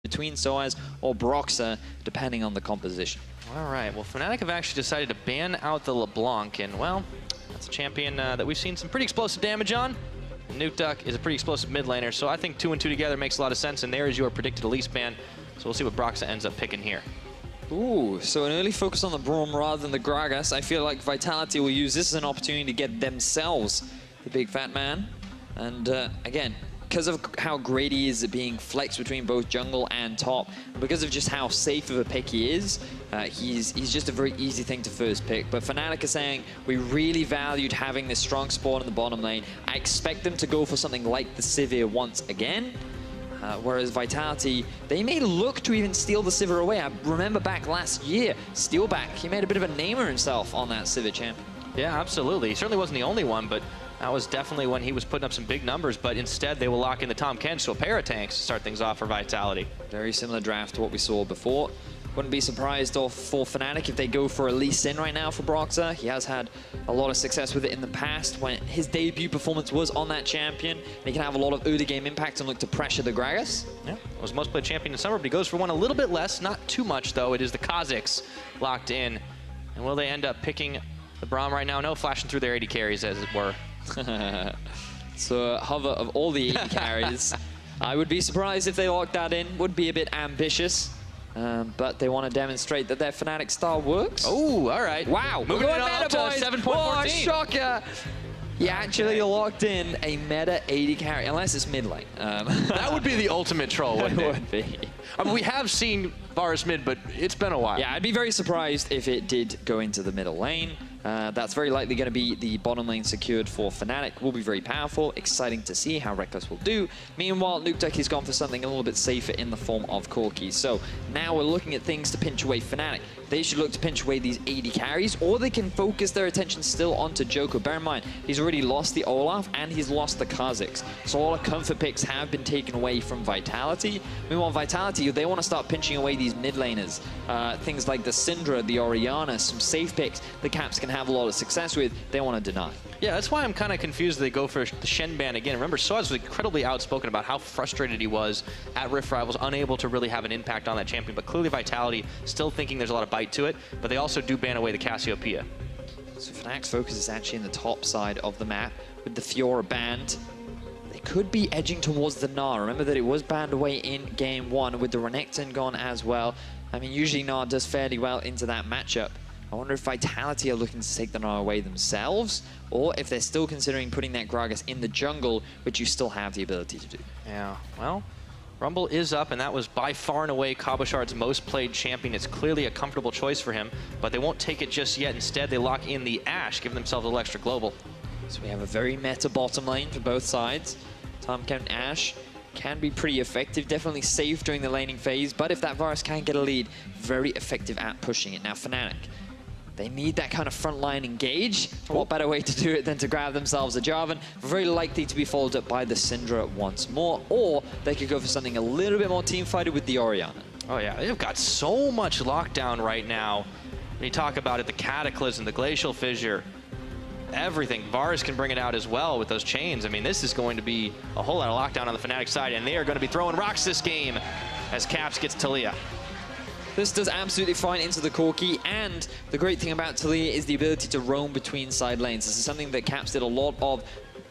between Soaz or Broxah, depending on the composition. All right, well, Fnatic have actually decided to ban out the LeBlanc, and, well, that's a champion that we've seen some pretty explosive damage on. Nukeduck is a pretty explosive mid laner, so I think 2 and 2 together makes a lot of sense, and there is your predicted Elise ban. So we'll see what Broxah ends up picking here. Ooh, so an early focus on the Braum rather than the Gragas. I feel like Vitality will use this as an opportunity to get themselves the big fat man. And again, because of how great he is at being flexed between both jungle and top, because of just how safe of a pick he is, he's just a very easy thing to first pick. But Fnatic are saying, we really valued having this strong support in the bottom lane. I expect them to go for something like the Sivir once again. Whereas Vitality, they may look to even steal the Sivir away. I remember back last year, Steelback, he made a bit of a name of himself on that Sivir champion. Yeah, absolutely. He certainly wasn't the only one, but that was definitely when he was putting up some big numbers. But instead, they will lock in the Tahm Kench, so a pair of tanks to start things off for Vitality. Very similar draft to what we saw before. Wouldn't be surprised for Fnatic if they go for a Lee Sin right now for Broxah. He has had a lot of success with it in the past when his debut performance was on that champion. And he can have a lot of early game impact and look to pressure the Gragas. Yeah, was most played champion in summer, but he goes for one a little bit less, not too much though. It is the Kazakhs locked in. And will they end up picking the Braum right now? No, flashing through their 80 carries as it were. So hover of all the 80 carries. I would be surprised if they locked that in. Would be a bit ambitious. But they want to demonstrate that their Fnatic style works. Oh, all right. Wow. Moving it on up to 7.14. Oh, shocker. You actually locked in a meta 80 carry, unless it's mid lane. That would be the ultimate troll, wouldn't it? It would be. I mean, we have seen Varus mid, but it's been a while. Yeah, I'd be very surprised if it did go into the middle lane. That's very likely going to be the bottom lane secured for Fnatic. Will be very powerful. Exciting to see how Reckless will do. Meanwhile, Nukeduck has gone for something a little bit safer in the form of Corki. So now we're looking at things to pinch away Fnatic. They should look to pinch away these 80 carries, or they can focus their attention still onto Joko. Bear in mind, he's already lost the Olaf and he's lost the Kazakhs. So a lot of comfort picks have been taken away from Vitality. Meanwhile, Vitality, they want to start pinching away these mid laners. Things like the Syndra, the Orianna, some safe picks the Caps can have a lot of success with, they want to deny. Yeah, that's why I'm kind of confused they go for the Shen ban again. Remember, Soaz was incredibly outspoken about how frustrated he was at Rift Rivals, unable to really have an impact on that champion, but clearly Vitality still thinking there's a lot of bite to it, but they also do ban away the Cassiopeia. So Fnatic's focus is actually in the top side of the map with the Fiora banned. They could be edging towards the Gnar. Remember that it was banned away in game 1 with the Renekton gone as well. I mean, usually Gnar does fairly well into that matchup. I wonder if Vitality are looking to take the Gnar away themselves, or if they're still considering putting that Gragas in the jungle, which you still have the ability to do. Yeah, well, Rumble is up, and that was by far and away Cabochard's most played champion. It's clearly a comfortable choice for him, but they won't take it just yet. Instead, they lock in the Ashe, giving themselves a little extra global. So we have a very meta bottom lane for both sides. Tahm Kench Ashe can be pretty effective, definitely safe during the laning phase, but if that Varus can get a lead, very effective at pushing it. Now Fnatic, they need that kind of frontline engage. What better way to do it than to grab themselves a Jarvan? Very likely to be followed up by the Syndra once more, or they could go for something a little bit more team-fighted with the Orianna. Oh yeah, they've got so much lockdown right now. When you talk about it, the Cataclysm, the Glacial Fissure, everything. Varus can bring it out as well with those chains. I mean, this is going to be a whole lot of lockdown on the Fnatic side, and they are going to be throwing rocks this game as Caps gets Taliyah. This does absolutely fine into the Corki, and the great thing about Taliyah is the ability to roam between side lanes. This is something that Caps did a lot of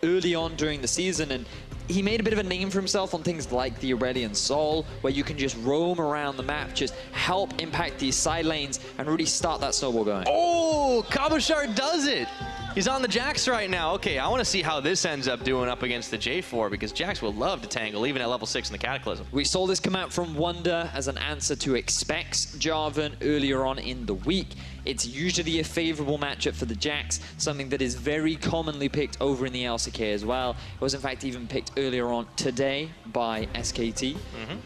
early on during the season, and he made a bit of a name for himself on things like the Aurelion Sol, where you can just roam around the map, just help impact these side lanes, and really start that snowball going. Oh, Cabochard does it! He's on the Jax right now. Okay, I want to see how this ends up doing up against the J4, because Jax will love to tangle, even at level 6 in the Cataclysm. We saw this come out from Wonder as an answer to Expect's Jarvan earlier on in the week. It's usually a favorable matchup for the Jax, something that is very commonly picked over in the LCK as well. It was in fact even picked earlier on today by SKT.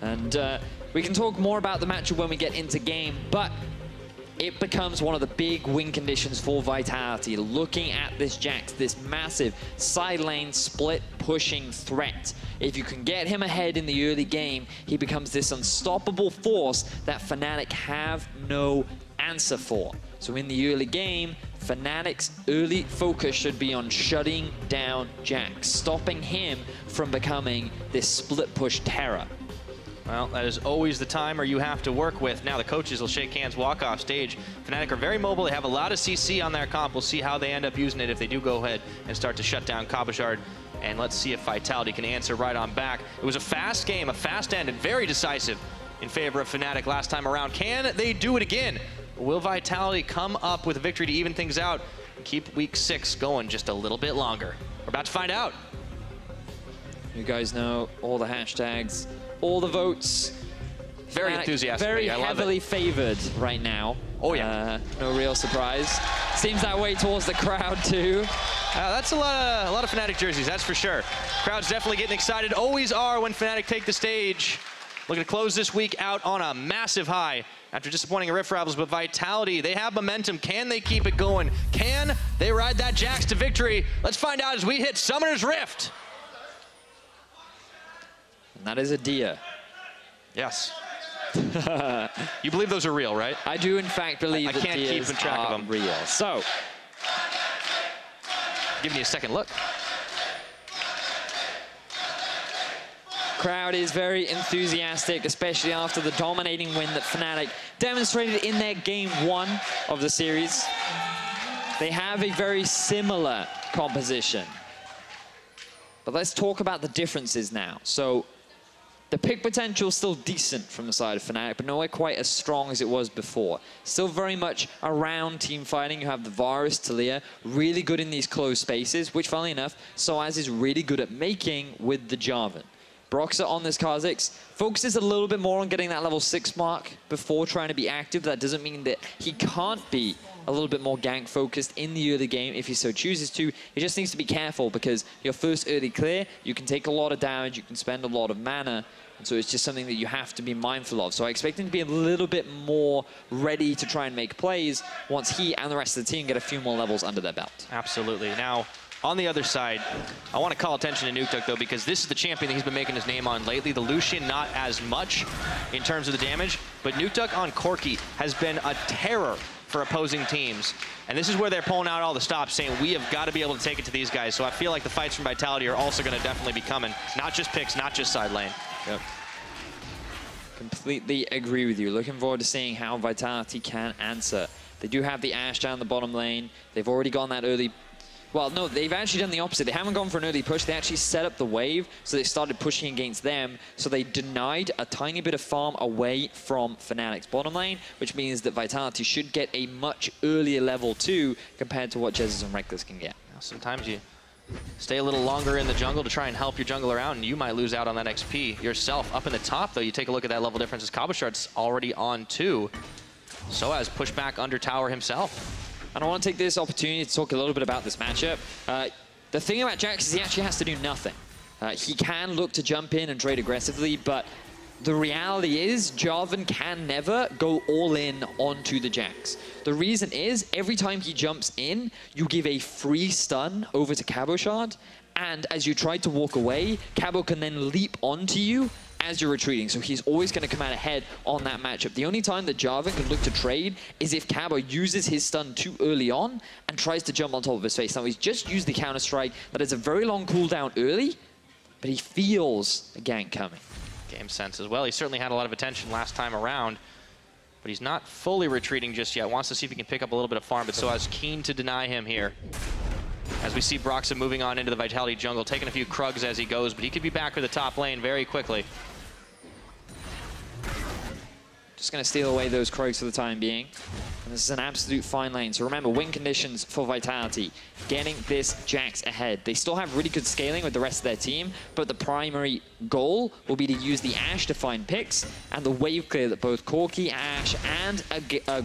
And we can talk more about the matchup when we get into game, but it becomes one of the big win conditions for Vitality. Looking at this Jax, this massive side lane split pushing threat. If you can get him ahead in the early game, he becomes this unstoppable force that Fnatic have no answer for. So in the early game, Fnatic's early focus should be on shutting down Jax, stopping him from becoming this split push terror. Well, that is always the timer you have to work with. Now the coaches will shake hands, walk off stage. Fnatic are very mobile. They have a lot of CC on their comp. We'll see how they end up using it if they do go ahead and start to shut down Cabochard. And let's see if Vitality can answer right on back. It was a fast game, a fast end, and very decisive in favor of Fnatic last time around. Can they do it again? Will Vitality come up with a victory to even things out and keep week 6 going just a little bit longer? We're about to find out. You guys know all the hashtags, all the votes. Very enthusiastic. Very I love heavily it. favored right now. Oh yeah. No real surprise. Seems that way towards the crowd too. That's a lot of Fnatic jerseys, that's for sure. Crowd's definitely getting excited. Always are when Fnatic take the stage. Looking to close this week out on a massive high after disappointing at Rift Rivals, but Vitality, they have momentum. Can they keep it going? Can they ride that Jax to victory? Let's find out as we hit Summoner's Rift. And that is a deer. Yes. You believe those are real, right? I do, in fact, believe I that can't keep deers track of are them. real. So, giving you a second look. crowd is very enthusiastic, especially after the dominating win that Fnatic demonstrated in their game 1 of the series. They have a very similar composition. But let's talk about the differences now. So, the pick potential is still decent from the side of Fnatic, but nowhere quite as strong as it was before. Still very much around team fighting. You have the Varus, Talia, really good in these closed spaces, which, funnily enough, Soaz is really good at making with the Jarvan. Broxah on this Kha'Zix focuses a little bit more on getting that level 6 mark before trying to be active. That doesn't mean that he can't be a little bit more gank focused in the early game if he so chooses to. He just needs to be careful because your first early clear, you can take a lot of damage, you can spend a lot of mana, and so it's just something that you have to be mindful of. So I expect him to be a little bit more ready to try and make plays once he and the rest of the team get a few more levels under their belt. Absolutely. Now, on the other side, I want to call attention to Nukeduck, though, because this is the champion that he's been making his name on lately. The Lucian, not as much in terms of the damage, but Nukeduck on Corki has been a terror for opposing teams. And this is where they're pulling out all the stops, saying we have got to be able to take it to these guys. So I feel like the fights from Vitality are also going to definitely be coming. Not just picks, not just side lane. Yep. Completely agree with you. Looking forward to seeing how Vitality can answer. They do have the Ashe down the bottom lane. They've already gone that early... Well, no, they've actually done the opposite. They haven't gone for an early push. They actually set up the wave, so they started pushing against them. So they denied a tiny bit of farm away from Fnatic's bottom lane, which means that Vitality should get a much earlier level 2 compared to what Jesus and Reckless can get. Sometimes you stay a little longer in the jungle to try and help your jungler out, and you might lose out on that XP yourself. Up in the top, though, you take a look at that level difference as Cabochard's already on 2. Soaz pushed back under tower himself. And I want to take this opportunity to talk a little bit about this matchup. The thing about Jax is he actually has to do nothing. He can look to jump in and trade aggressively, but the reality is Jarvan can never go all in onto the Jax. The reason is every time he jumps in, you give a free stun over to Cabochard, and as you try to walk away, Cabo can then leap onto you as you're retreating, so he's always going to come out ahead on that matchup. The only time that Jarvan can look to trade is if Cabo uses his stun too early on and tries to jump on top of his face. Now, he's just used the counter-strike that has a very long cooldown early, but he feels a gank coming. Game sense as well. He certainly had a lot of attention last time around, but he's not fully retreating just yet. Wants to see if he can pick up a little bit of farm, but Soaz keen to deny him here. As we see Broxah moving on into the Vitality jungle, taking a few Krugs as he goes, but he could be back for the top lane very quickly. Just going to steal away those Krugs for the time being. And this is an absolute fine lane. So remember, win conditions for Vitality. Getting this Jax ahead. They still have really good scaling with the rest of their team, but the primary goal will be to use the Ashe to find picks and the wave clear that both Corki, Ashe, and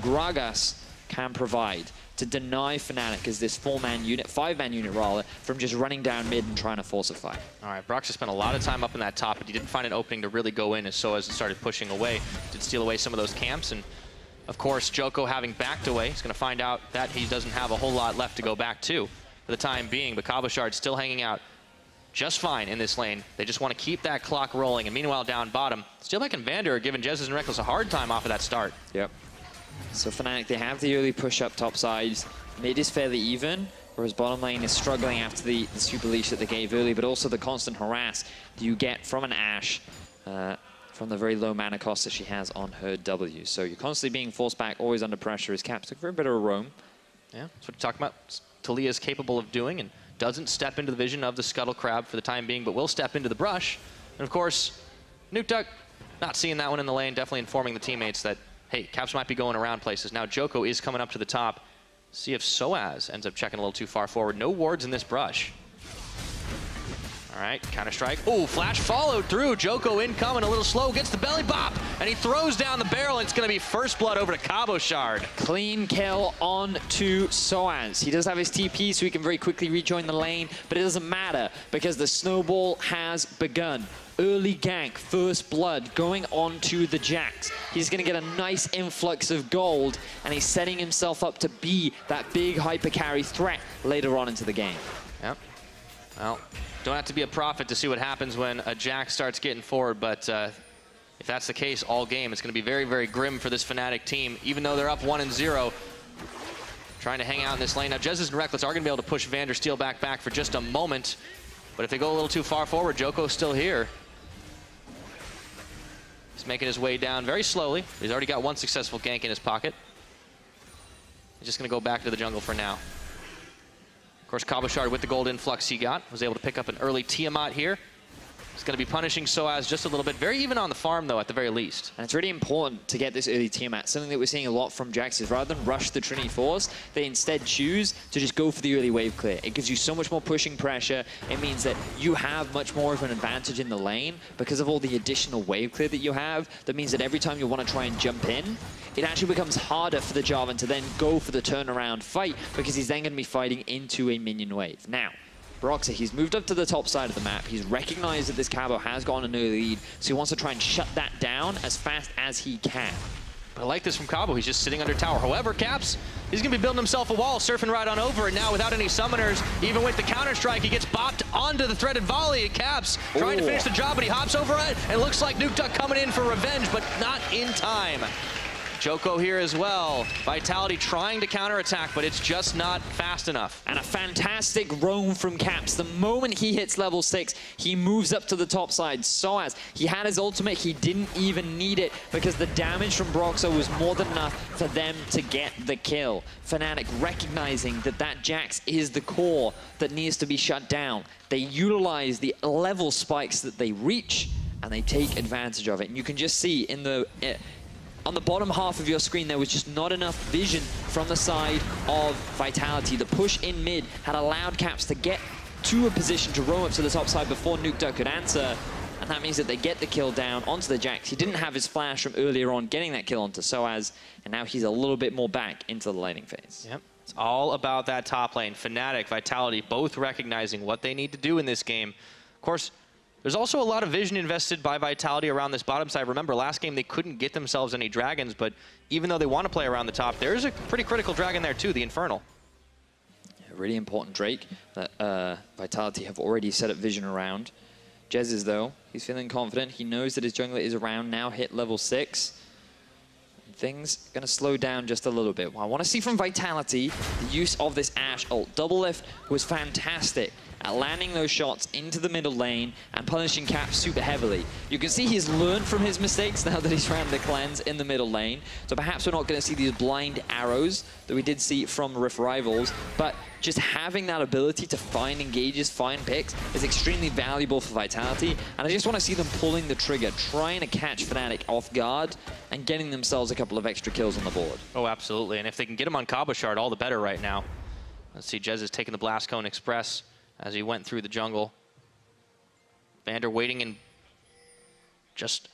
Gragas can provide to deny Fnatic as this 5-man unit rather, from just running down mid and trying to force a fight. All right, Broxah spent a lot of time up in that top, but he didn't find an opening to really go in as Soaz started pushing away. Did steal away some of those camps, and of course, Joko having backed away, he's going to find out that he doesn't have a whole lot left to go back to for the time being, but Cabochard's still hanging out just fine in this lane. They just want to keep that clock rolling, and meanwhile down bottom, Steelback and Vander are giving Jesus and Reckless a hard time off of that start. Yep. So Fnatic, they have the early push up top sides. Mid is fairly even, whereas bottom lane is struggling after the super leash that they gave early, but also the constant harass that you get from an Ashe from the very low mana cost that she has on her W. So you're constantly being forced back, always under pressure as Caps look for a bit of a roam. Yeah, that's what you're talking about. Talia is capable of doing and doesn't step into the vision of the Scuttle Crab for the time being, but will step into the brush. And of course, Nukeduck not seeing that one in the lane, definitely informing the teammates that, hey, Caps might be going around places. Now Joko is coming up to the top. See if Soaz ends up checking a little too far forward. No wards in this brush. All right, Counter-Strike. Oh, flash followed through. Joko incoming a little slow, gets the belly bop, and he throws down the barrel. It's going to be first blood over to Cabochard. Clean kill on to Soaz. He does have his TP, so he can very quickly rejoin the lane, but it doesn't matter because the snowball has begun. Early gank, first blood, going on to the Jax. He's going to get a nice influx of gold, and he's setting himself up to be that big hyper carry threat later on into the game. Yep. Well, don't have to be a prophet to see what happens when a Jax starts getting forward, but if that's the case all game, it's going to be very, very grim for this Fnatic team, even though they're up 1-0. Trying to hang out in this lane. Now, Jezz and Reckless are going to be able to push Vandersteel back for just a moment, but if they go a little too far forward, Joko's still here. He's making his way down very slowly. He's already got one successful gank in his pocket. He's just going to go back to the jungle for now. Of course, Cabochard with the gold influx he got was able to pick up an early Tiamat here. He's going to be punishing Soaz just a little bit. Very even on the farm, though, at the very least. And it's really important to get this early Tiamat. Something that we're seeing a lot from Jax is rather than rush the Trinity Force, they instead choose to just go for the early wave clear. It gives you so much more pushing pressure. It means that you have much more of an advantage in the lane because of all the additional wave clear that you have. That means that every time you want to try and jump in, it actually becomes harder for the Jarvan to then go for the turnaround fight because he's then going to be fighting into a minion wave. Now, Broxah, he's moved up to the top side of the map. He's recognized that this Cabo has gotten an early lead, so he wants to try and shut that down as fast as he can. But I like this from Cabo. He's just sitting under tower. However, Caps, he's going to be building himself a wall, surfing right on over, and now without any summoners, even with the Counter-Strike, he gets bopped onto the threaded volley. Caps trying to finish the job, but he hops over it, and looks like Nukeduck coming in for revenge, but not in time. Joko here as well. Vitality trying to counterattack, but it's just not fast enough. And a fantastic roam from Caps. The moment he hits level 6, he moves up to the top side. Soaz, he had his ultimate. He didn't even need it because the damage from Broxah was more than enough for them to get the kill. Fnatic recognizing that that Jax is the core that needs to be shut down. They utilize the level spikes that they reach, and they take advantage of it. And you can just see in the... on the bottom half of your screen, there was just not enough vision from the side of Vitality. The push in mid had allowed Caps to get to a position to roam up to the top side before Nukeduck could answer. And that means that they get the kill down onto the Jax. He didn't have his flash from earlier on getting that kill onto Soaz, and now he's a little bit more back into the laning phase. Yep. It's all about that top lane. Fnatic, Vitality, both recognizing what they need to do in this game. Of course, there's also a lot of vision invested by Vitality around this bottom side. Remember, last game they couldn't get themselves any dragons, but even though they want to play around the top, there's a pretty critical dragon there too, the Infernal. A really important Drake that Vitality have already set up vision around. Jezz, though, he's feeling confident. He knows that his jungler is around now, hit level 6. Things going to slow down just a little bit. Well, I want to see from Vitality the use of this Ashe ult. Double lift was fantastic at landing those shots into the middle lane and punishing Caps super heavily. You can see he's learned from his mistakes now that he's ran the cleanse in the middle lane. So perhaps we're not going to see these blind arrows that we did see from Rift Rivals, but just having that ability to find engages, find picks is extremely valuable for Vitality. And I just want to see them pulling the trigger, trying to catch Fnatic off guard and getting themselves a couple of extra kills on the board. Oh, absolutely. And if they can get him on Cabochard, all the better right now. Let's see, Jezz is taking the Blast Cone Express as he went through the jungle. Vander waiting and just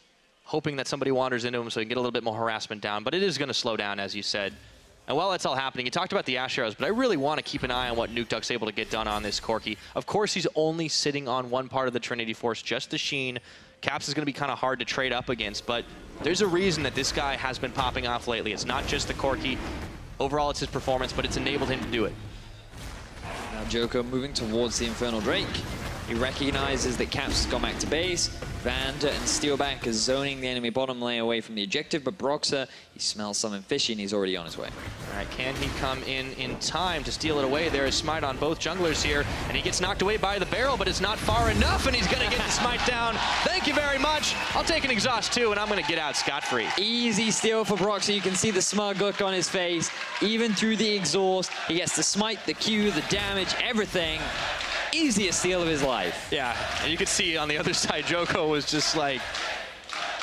hoping that somebody wanders into him so he can get a little bit more harassment down. But it is going to slow down, as you said. And while that's all happening, you talked about the Ashe arrows, but I really want to keep an eye on what Nukeduck's able to get done on this Corki. Of course, he's only sitting on one part of the Trinity Force, just the Sheen. Caps is going to be kind of hard to trade up against, but there's a reason that this guy has been popping off lately. It's not just the Corki. Overall, it's his performance, but it's enabled him to do it. Now Joko moving towards the Infernal Drake. He recognizes that Caps has gone back to base. Vander and Steelback is zoning the enemy bottom lane away from the objective, but Broxah, he smells something fishy and he's already on his way. All right, can he come in time to steal it away? There is smite on both junglers here, and he gets knocked away by the barrel, but it's not far enough, and he's going to get the smite down. Thank thank you very much. I'll take an exhaust too, and I'm going to get out scot-free. Easy steal for Brock, so you can see the smug look on his face. Even through the exhaust, he gets the smite, the Q, the damage, everything. Easiest steal of his life. Yeah, and you could see on the other side, Joko was just like,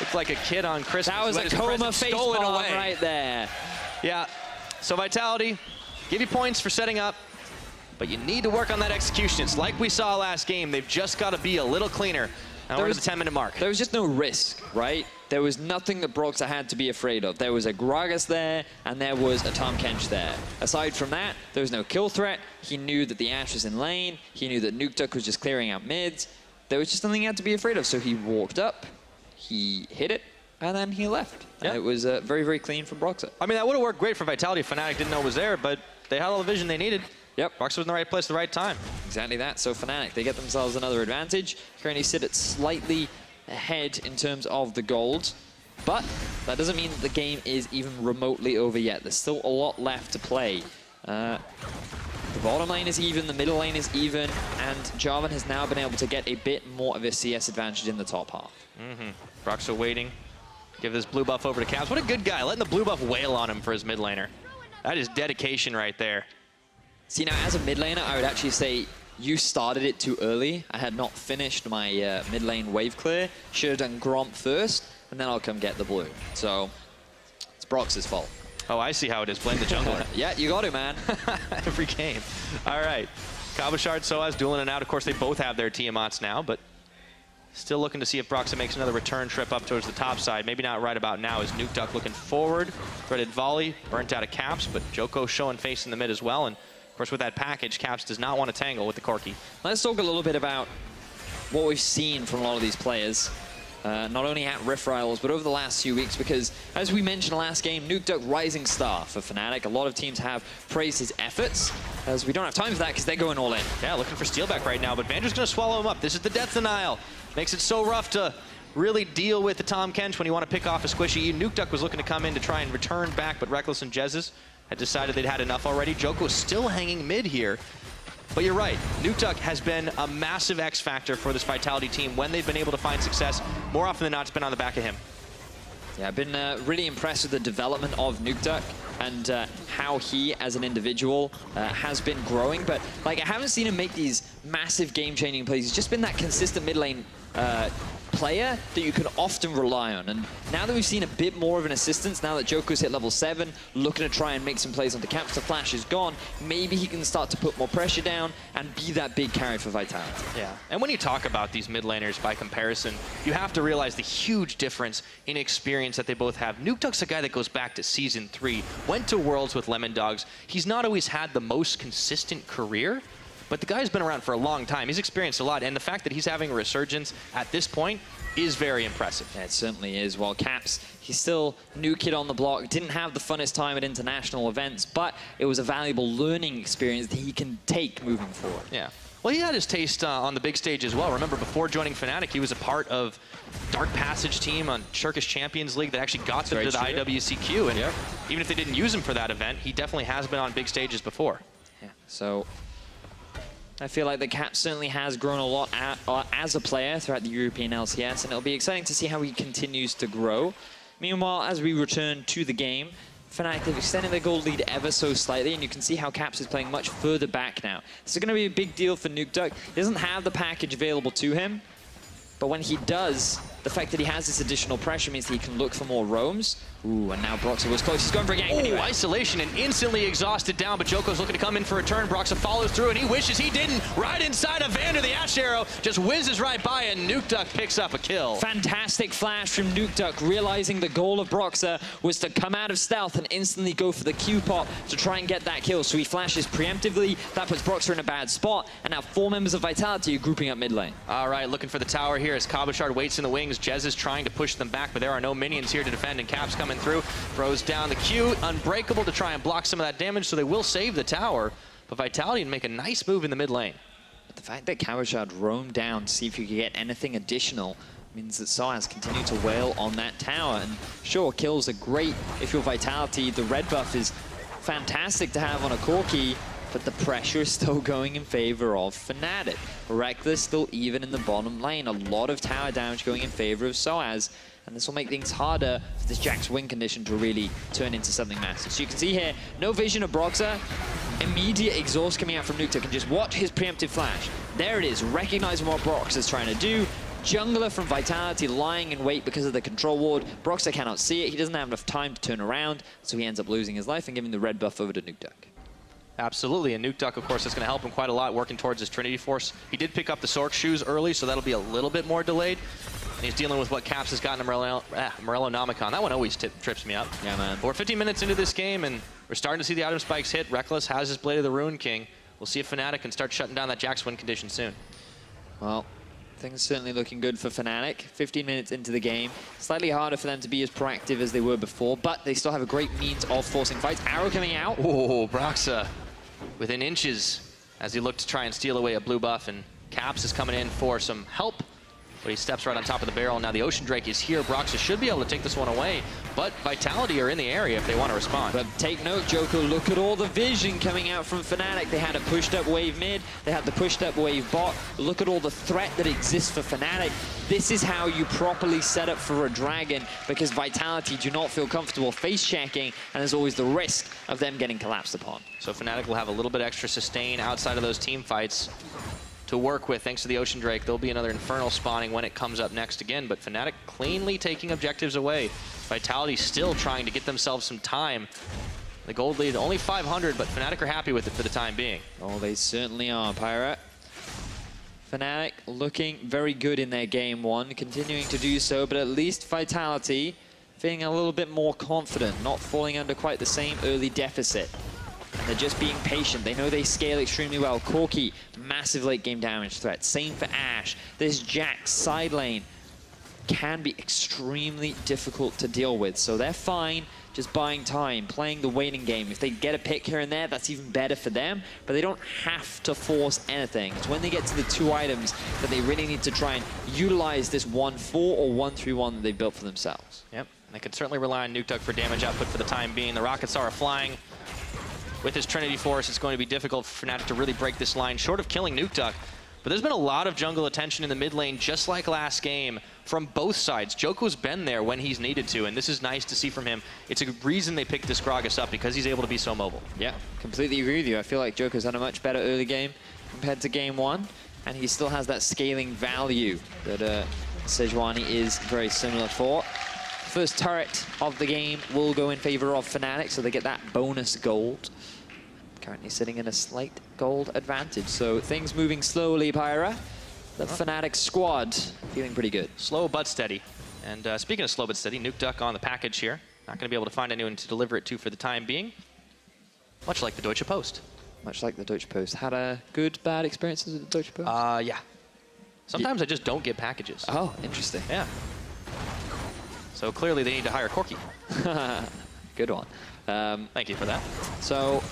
it's like a kid on Christmas. That was a coma face palm right there. Yeah, so Vitality, give you points for setting up, but you need to work on that execution. It's like we saw last game. They've just got to be a little cleaner. Now we're at the 10-minute mark. There was just no risk, right? There was nothing that Broxah had to be afraid of. There was a Gragas there, and there was a Tahm Kench there. Aside from that, there was no kill threat. He knew that the Ashe was in lane. He knew that Nukeduck was just clearing out mids. There was just nothing he had to be afraid of. So he walked up, he hit it, and then he left. Yeah. And it was very, very clean from Broxah. I mean, that would have worked great for Vitality if Fnatic didn't know it was there, but they had all the vision they needed. Yep. Broxah was in the right place at the right time. Exactly that. So Fnatic, they get themselves another advantage. Currently sit at slightly ahead in terms of the gold. But that doesn't mean that the game is even remotely over yet. There's still a lot left to play. The bottom lane is even, the middle lane is even, and Jarvan has now been able to get a bit more of a CS advantage in the top half. Broxah waiting. Give this blue buff over to Caps. What a good guy, letting the blue buff wail on him for his mid laner. That is dedication right there. See, now as a mid laner, I would actually say you started it too early. I had not finished my mid lane wave clear. Should have done Gromp first, and then I'll come get the blue. So it's Brox's fault. Oh, I see how it is. Blame the jungler. Yeah, you got to, man. Every game. All right. Kabashard, Soaz dueling it out. Of course, they both have their Tiamats now, but still looking to see if Broxah makes another return trip up towards the top side. Maybe not right about now, as Nukeduck looking forward. Threaded volley, burnt out of Caps, but Joko showing face in the mid as well. And of course, with that package, Caps does not want to tangle with the Corki. Let's talk a little bit about what we've seen from a lot of these players. Not only at Rift Rivals, but over the last few weeks, because as we mentioned last game, Nukeduck rising star for Fnatic. A lot of teams have praised his efforts, as we don't have time for that because they're going all in. Yeah, looking for steal back right now, but Vandra's going to swallow him up. This is the death denial. Makes it so rough to really deal with the Tahm Kench when you want to pick off a squishy. Nukeduck was looking to come in to try and return back, but Reckless and Jezz had decided they'd had enough already. Joko's still hanging mid here. But you're right, Nukeduck has been a massive X factor for this Vitality team when they've been able to find success. More often than not, it's been on the back of him. Yeah, I've been really impressed with the development of Nukeduck and how he, as an individual, has been growing. But like, I haven't seen him make these massive game-changing plays. He's just been that consistent mid lane player that you can often rely on. And now that we've seen a bit more of an assistance, now that Joko's hit level 7, looking to try and make some plays onto Caps, the flash is gone, maybe he can start to put more pressure down and be that big carry for Vitality. Yeah, and when you talk about these mid laners by comparison, you have to realize the huge difference in experience that they both have. Nukeduck's a guy that goes back to Season 3, went to Worlds with Lemon Dogs. He's not always had the most consistent career, but the guy's been around for a long time. He's experienced a lot, and the fact that he's having a resurgence at this point is very impressive. Yeah, it certainly is. While Caps, he's still new kid on the block, didn't have the funnest time at international events, but it was a valuable learning experience that he can take moving forward. Yeah. Well, he had his taste on the big stage as well. Remember, before joining Fnatic, he was a part of Dark Passage team on Turkish Champions League that actually got them to the IWCQ. And even if they didn't use him for that event, he definitely has been on big stages before. Yeah, so I feel like the Cap certainly has grown a lot as a player throughout the European LCS, and it'll be exciting to see how he continues to grow. Meanwhile, as we return to the game, Fnatic have extended their gold lead ever so slightly, and you can see how Caps is playing much further back now. This is going to be a big deal for Nukeduck. He doesn't have the package available to him, but when he does, the fact that he has this additional pressure means that he can look for more roams. Ooh, and now Broxah was close. He's going for a gank anyway. Isolation and instantly exhausted down, but Joko's looking to come in for a turn. Broxah follows through, and he wishes he didn't. Right inside of Vander, the Ashe arrow just whizzes right by, and Nukeduck picks up a kill. Fantastic flash from Nukeduck, realizing the goal of Broxah was to come out of stealth and instantly go for the Q pop to try and get that kill. So he flashes preemptively. That puts Broxah in a bad spot, and now 4 members of Vitality are grouping up mid lane. All right, looking for the tower here as Kabashard waits in the wings. Jezz is trying to push them back, but there are no minions here to defend, and Caps coming through. Throws down the Q, unbreakable to try and block some of that damage, so they will save the tower. But Vitality can make a nice move in the mid lane. But the fact that Kabashard roamed down to see if he could get anything additional means that Soaz continued to wail on that tower. And sure, kills are great if you're Vitality. The red buff is fantastic to have on a Corki, but the pressure is still going in favor of Fnatic. Reckless still even in the bottom lane. A lot of tower damage going in favor of Soaz, and this will make things harder for this Jack's win condition to really turn into something massive. So you can see here, no vision of Broxah. Immediate exhaust coming out from Nuketook, and just watch his preemptive flash. There it is, recognizing what Broxah's trying to do. Jungler from Vitality lying in wait because of the control ward. Broxah cannot see it. He doesn't have enough time to turn around, so he ends up losing his life and giving the red buff over to Nuketook. Absolutely, and Nuketook, of course, is going to help him quite a lot working towards his Trinity Force. He did pick up the Sork shoes early, so that'll be a little bit more delayed. And he's dealing with what Caps has gotten Morellonomicon. That one always trips me up. Yeah, man. But we're 15 minutes into this game, and we're starting to see the item spikes hit. Reckless has his Blade of the Ruin King. We'll see if Fnatic can start shutting down that Jack's win condition soon. Well, things certainly looking good for Fnatic. 15 minutes into the game. Slightly harder for them to be as proactive as they were before, but they still have a great means of forcing fights. Arrow coming out. Oh, Broxah within inches as he looked to try and steal away a blue buff, and Caps is coming in for some help. But he steps right on top of the barrel. Now the Ocean Drake is here. Broxah should be able to take this one away, but Vitality are in the area if they want to respond. But take note, Joko, look at all the vision coming out from Fnatic. They had a pushed up wave mid, they had the pushed up wave bot. Look at all the threat that exists for Fnatic. This is how you properly set up for a dragon, because Vitality do not feel comfortable face checking, and there's always the risk of them getting collapsed upon. So Fnatic will have a little bit extra sustain outside of those team fights to work with thanks to the Ocean Drake. There'll be another Infernal spawning when it comes up next again, but Fnatic cleanly taking objectives away. Vitality still trying to get themselves some time. The gold lead only 500, but Fnatic are happy with it for the time being. Oh, they certainly are, Pirate. Fnatic looking very good in their game one, continuing to do so, but at least Vitality feeling a little bit more confident, not falling under quite the same early deficit. And they're just being patient. They know they scale extremely well. Corki, massive late game damage threat. Same for Ashe. This Jack side lane can be extremely difficult to deal with. So they're fine just buying time, playing the waiting game. If they get a pick here and there, that's even better for them. But they don't have to force anything. It's when they get to the 2 items that they really need to try and utilize this 1-4 or 1-3-1 that they built for themselves. Yep, they could certainly rely on Nuketook for damage output for the time being. The Rockets are flying. With his Trinity Force, it's going to be difficult for Fnatic to really break this line, short of killing Nuketook. But there's been a lot of jungle attention in the mid lane, just like last game, from both sides. Joko's been there when he's needed to, and this is nice to see from him. It's a reason they picked this Gragas up, because he's able to be so mobile. Yeah, completely agree with you. I feel like Joko's had a much better early game compared to game one, and he still has that scaling value that Sejuani is very similar for. First turret of the game will go in favor of Fnatic, so they get that bonus gold. Currently sitting in a slight gold advantage. So things moving slowly, Pyra. The Fnatic squad feeling pretty good. Slow but steady. And speaking of slow but steady, Nuketook on the package here. Not going to be able to find anyone to deliver it to for the time being. Much like the Deutsche Post. Much like the Deutsche Post. Had a good, bad experiences with the Deutsche Post? Yeah. Sometimes I just don't get packages. Oh, interesting. Yeah. So clearly they need to hire Corki. Good one. Thank you for that. So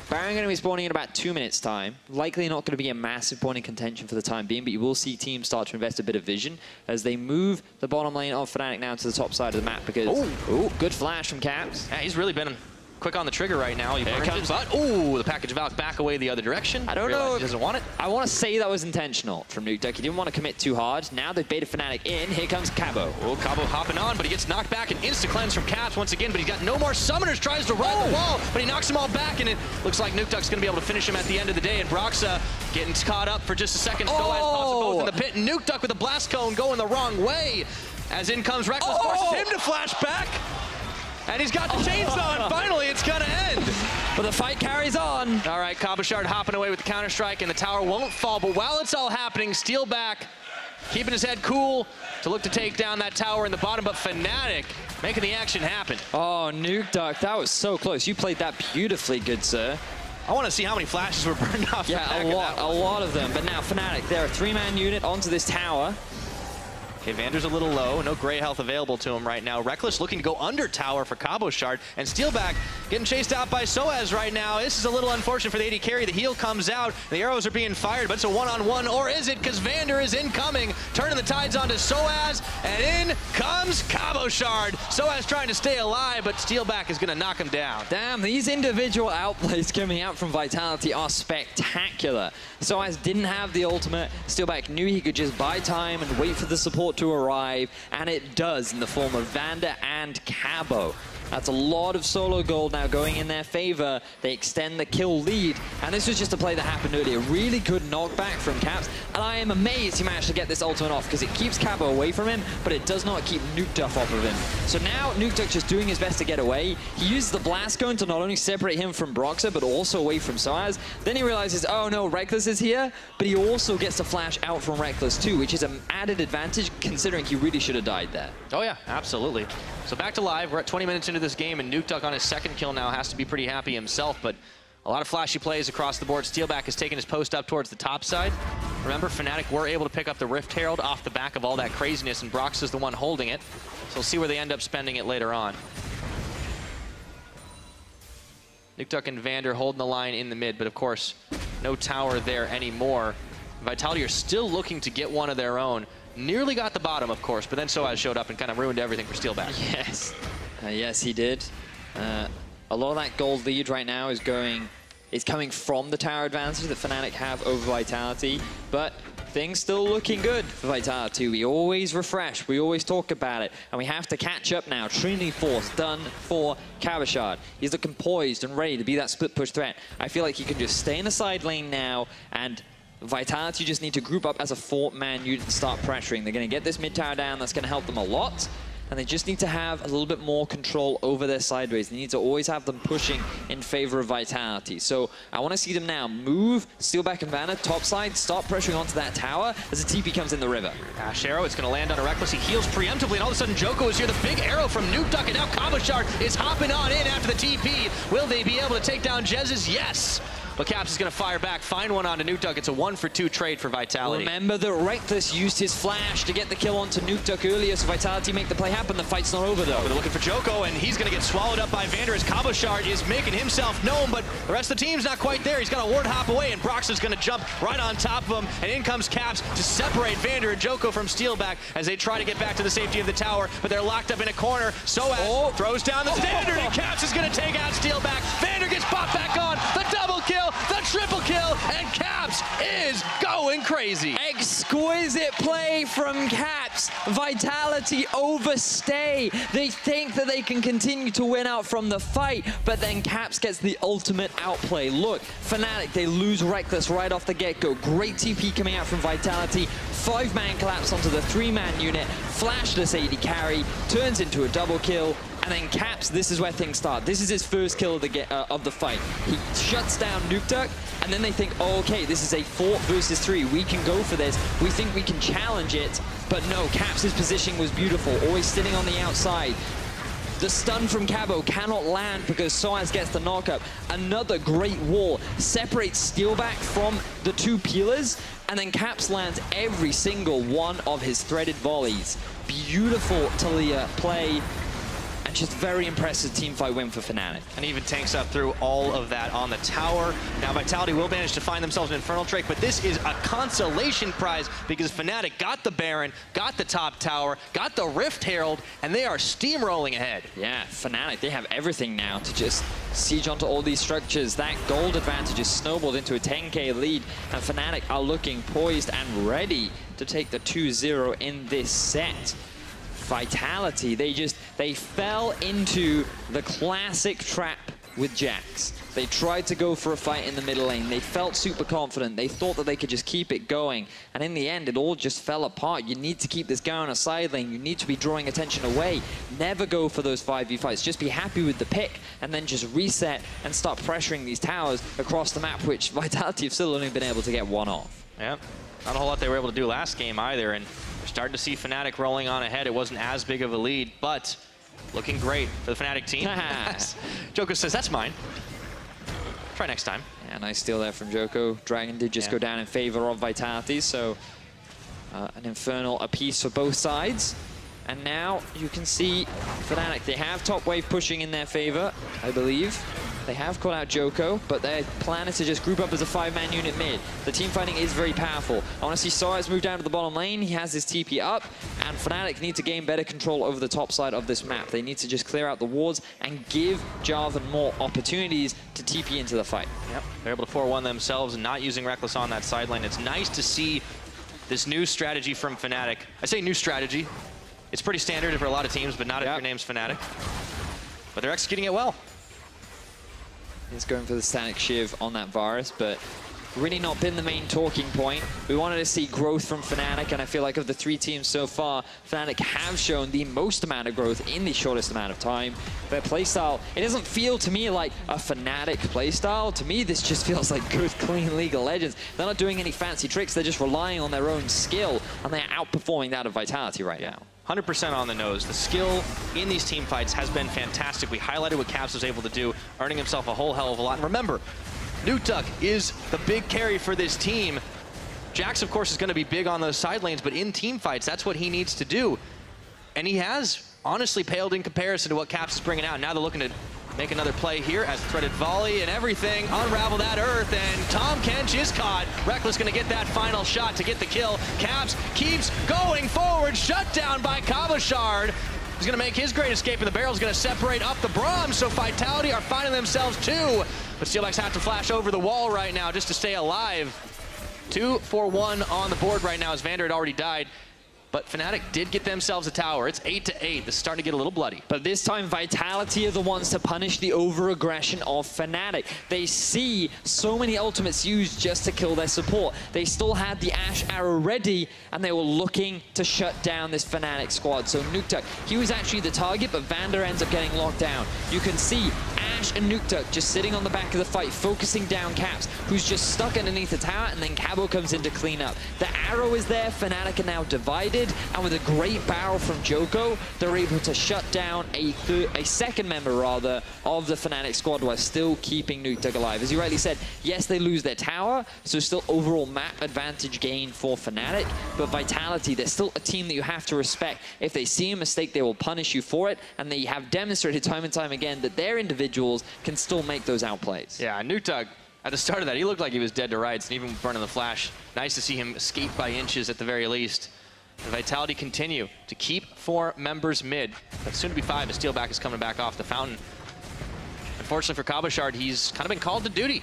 Baron going to be spawning in about 2 minutes time. Likely not going to be a massive point in contention for the time being, but you will see teams start to invest a bit of vision as they move the bottom lane of Fnatic now to the top side of the map, because... Oh, good flash from Caps. Yeah, he's really been quick on the trigger right now. He comes. But, ooh, the package Valk back away the other direction. I don't know. He doesn't want it. I want to say that was intentional from Nuketook. He didn't want to commit too hard. Now they've baited Fnatic in. Here comes Cabo. Oh, Cabo hopping on, but he gets knocked back. An insta-cleanse from Caps once again, but he's got no more summoners. Tries to ride the wall, but he knocks them all back, and it looks like Nuketook's going to be able to finish him at the end of the day. And Broxah getting caught up for just a second. Soaz pops them both in the pit, and Nuketook with a blast cone going the wrong way. As in comes Reckless, forces him to flash back. And he's got the chainsaw, and finally it's gonna end. But the fight carries on. All right, Cabochard hopping away with the counter-strike, and the tower won't fall. But while it's all happening, Steel back, keeping his head cool to look to take down that tower in the bottom. But Fnatic making the action happen. Oh, Nuketook, that was so close. You played that beautifully, good sir. I want to see how many flashes were burned off. Yeah, a lot of them. But now Fnatic, they're a 3-man unit onto this tower. Okay, Vander's a little low. No gray health available to him right now. Reckless looking to go under tower for Cabochard. And Steelback getting chased out by Soaz right now. This is a little unfortunate for the AD carry. The heal comes out. The arrows are being fired, but it's a one-on-one. Or is it? Because Vander is incoming. Turning the tides onto Soaz. And in comes Cabochard. Cabo Shard. Soaz trying to stay alive, but Steelback is going to knock him down. Damn, these individual outplays coming out from Vitality are spectacular. Soaz didn't have the ultimate. Steelback knew he could just buy time and wait for the support to arrive, and it does in the form of Vander and Cabo. That's a lot of solo gold now going in their favor. They extend the kill lead, and this was just a play that happened earlier. Really good knockback from Caps, and I am amazed he managed to get this ultimate off because it keeps Cabo away from him, but it does not keep Nukeduck off of him. So now Nukeduck just doing his best to get away. He uses the Blast Cone to not only separate him from Broxah, but also away from Soaz. Then he realizes, oh no, Reckless is here, but he also gets to flash out from Reckless too, which is an added advantage considering he really should have died there. Oh yeah, absolutely. So back to live. We're at 20 minutes into this game, and Nukeduck on his second kill now has to be pretty happy himself, but a lot of flashy plays across the board. Steelback has taken his post up towards the top side. Remember, Fnatic were able to pick up the Rift Herald off the back of all that craziness, and Brox is the one holding it. So we'll see where they end up spending it later on. Nukeduck and Vander holding the line in the mid, but of course, no tower there anymore. Vitality are still looking to get one of their own. Nearly got the bottom, of course, but then Soaz showed up and kind of ruined everything for Steelback. Yes. Yes, he did. A lot of that gold lead right now is coming from the tower advantage that Fnatic have over Vitality, but things still looking good for Vitality. We always refresh, we always talk about it, and we have to catch up now. Trinity Force done for Cabo Shard. He's looking poised and ready to be that split push threat. I feel like he can just stay in the side lane now, and Vitality just need to group up as a 4-man unit and start pressuring. They're going to get this mid tower down. That's going to help them a lot. And they just need to have a little bit more control over their sideways. They need to always have them pushing in favor of Vitality. So I want to see them now move Steelback and Vanna top side, stop pressuring onto that tower as the TP comes in the river. Ash Arrow, it's going to land on a Reckless. He heals preemptively, and all of a sudden Joko is here. The big arrow from Nukeduck, and now Cabo Shard is hopping on in after the TP. Will they be able to take down Jez's? Yes. But Caps is going to fire back, find one onto Nukeduck. It's a 1-for-2 trade for Vitality. Remember that Reckless used his flash to get the kill onto Nukeduck earlier, so Vitality make the play happen. The fight's not over, though. They're looking for Joko, and he's going to get swallowed up by Vander as Cabo Shard is making himself known, but the rest of the team's not quite there. He's got a ward hop away, and Brox is going to jump right on top of him, and in comes Caps to separate Vander and Joko from Steelback as they try to get back to the safety of the tower, but they're locked up in a corner. Soaz throws down the standard, and Caps is going to take out Steelback. Vander gets popped back on. The double kill, the triple kill, and Caps is going crazy. Exquisite play from Caps. Vitality overstay. They think that they can continue to win out from the fight, but then Caps gets the ultimate outplay. Look, Fnatic, they lose Reckless right off the get-go. Great TP coming out from Vitality. 5-man collapse onto the 3-man unit. Flashless AD carry, turns into a double kill. And then Caps, this is where things start. This is his first kill of the fight. He shuts down Nukeduck, and then they think, oh, okay, this is a 4 versus 3. We can go for this. We think we can challenge it. But no, Caps' positioning was beautiful, always sitting on the outside. The stun from Cabo cannot land because Soaz gets the knockup. Another great wall separates Steelback from the 2 peelers, and then Caps lands every single one of his threaded volleys. Beautiful Talia play. And just very impressive teamfight win for Fnatic. And even tanks up through all of that on the tower. Now Vitality will manage to find themselves an Infernal Drake, but this is a consolation prize because Fnatic got the Baron, got the top tower, got the Rift Herald, and they are steamrolling ahead. Yeah, Fnatic, they have everything now to just siege onto all these structures. That gold advantage is snowballed into a 10k lead, and Fnatic are looking poised and ready to take the 2-0 in this set. Vitality, they fell into the classic trap with Jax. They tried to go for a fight in the middle lane. They felt super confident. They thought that they could just keep it going. And in the end, it all just fell apart. You need to keep this guy on a side lane. You need to be drawing attention away. Never go for those 5v fights. Just be happy with the pick and then just reset and start pressuring these towers across the map, which Vitality have still only been able to get one off. Yeah, not a whole lot they were able to do last game either. And we're starting to see Fnatic rolling on ahead. It wasn't as big of a lead, but looking great for the Fnatic team. Joko says, that's mine. Try next time. Yeah, nice steal there from Joko. Dragon did just go down in favor of Vitality, so an Infernal apiece for both sides. And now you can see Fnatic, they have top wave pushing in their favor, I believe. They have called out Joko, but their plan is to just group up as a 5-man unit mid. The team fighting is very powerful. I want to see Soaz move down to the bottom lane. He has his TP up, and Fnatic need to gain better control over the top side of this map. They need to just clear out the wards and give Jarvan more opportunities to TP into the fight. Yep, they're able to 4-1 themselves and not using Reckless on that side lane. It's nice to see this new strategy from Fnatic. I say new strategy. It's pretty standard for a lot of teams, but not if your name's Fnatic. But they're executing it well. He's going for the Static Shiv on that Varus, but really not been the main talking point. We wanted to see growth from Fnatic, and I feel like of the 3 teams so far, Fnatic have shown the most amount of growth in the shortest amount of time. Their playstyle, it doesn't feel to me like a Fnatic playstyle. To me, this just feels like good, clean League of Legends. They're not doing any fancy tricks. They're just relying on their own skill, and they're outperforming that of Vitality right now. 100% on the nose. The skill in these team fights has been fantastic. We highlighted what Caps was able to do, earning himself a whole hell of a lot. And remember, Nukeduck is the big carry for this team. Jax, of course, is going to be big on those side lanes, but in team fights, that's what he needs to do. And he has honestly paled in comparison to what Caps is bringing out. Now they're looking to make another play here as threaded volley and everything. Unravel that earth, and Tahm Kench is caught. Reckless going to get that final shot to get the kill. Caps keeps going forward, shut down by Cabochard. He's going to make his great escape, and the barrel's going to separate up the Brahms, so Vitality are finding themselves 2. But Steelbacks have to flash over the wall right now just to stay alive. 2-for-1 on the board right now as Vander had already died. But Fnatic did get themselves a tower. It's 8-8. This is starting to get a little bloody. But this time, Vitality are the ones to punish the over-aggression of Fnatic. They see so many ultimates used just to kill their support. They still had the Ashe arrow ready, and they were looking to shut down this Fnatic squad. So Nukeduck, he was actually the target, but Vander ends up getting locked down. You can see Ashe and Nukeduck just sitting on the back of the fight, focusing down Caps, who's just stuck underneath the tower, and then Cabo comes in to clean up. The arrow is there. Fnatic are now divided. And with a great barrel from Joko, they're able to shut down a second member, rather, of the Fnatic squad while still keeping Nukeduck alive. As you rightly said, yes, they lose their tower, so still overall map advantage gain for Fnatic, but Vitality, they're still a team that you have to respect. If they see a mistake, they will punish you for it, and they have demonstrated time and time again that their individuals can still make those outplays. Yeah, Nukeduck, at the start of that, he looked like he was dead to rights, and even burning the flash. Nice to see him escape by inches at the very least. And Vitality continue to keep 4 members mid. That's soon to be 5 as Steelback is coming back off the fountain. Unfortunately for Cabochard, he's kind of been called to duty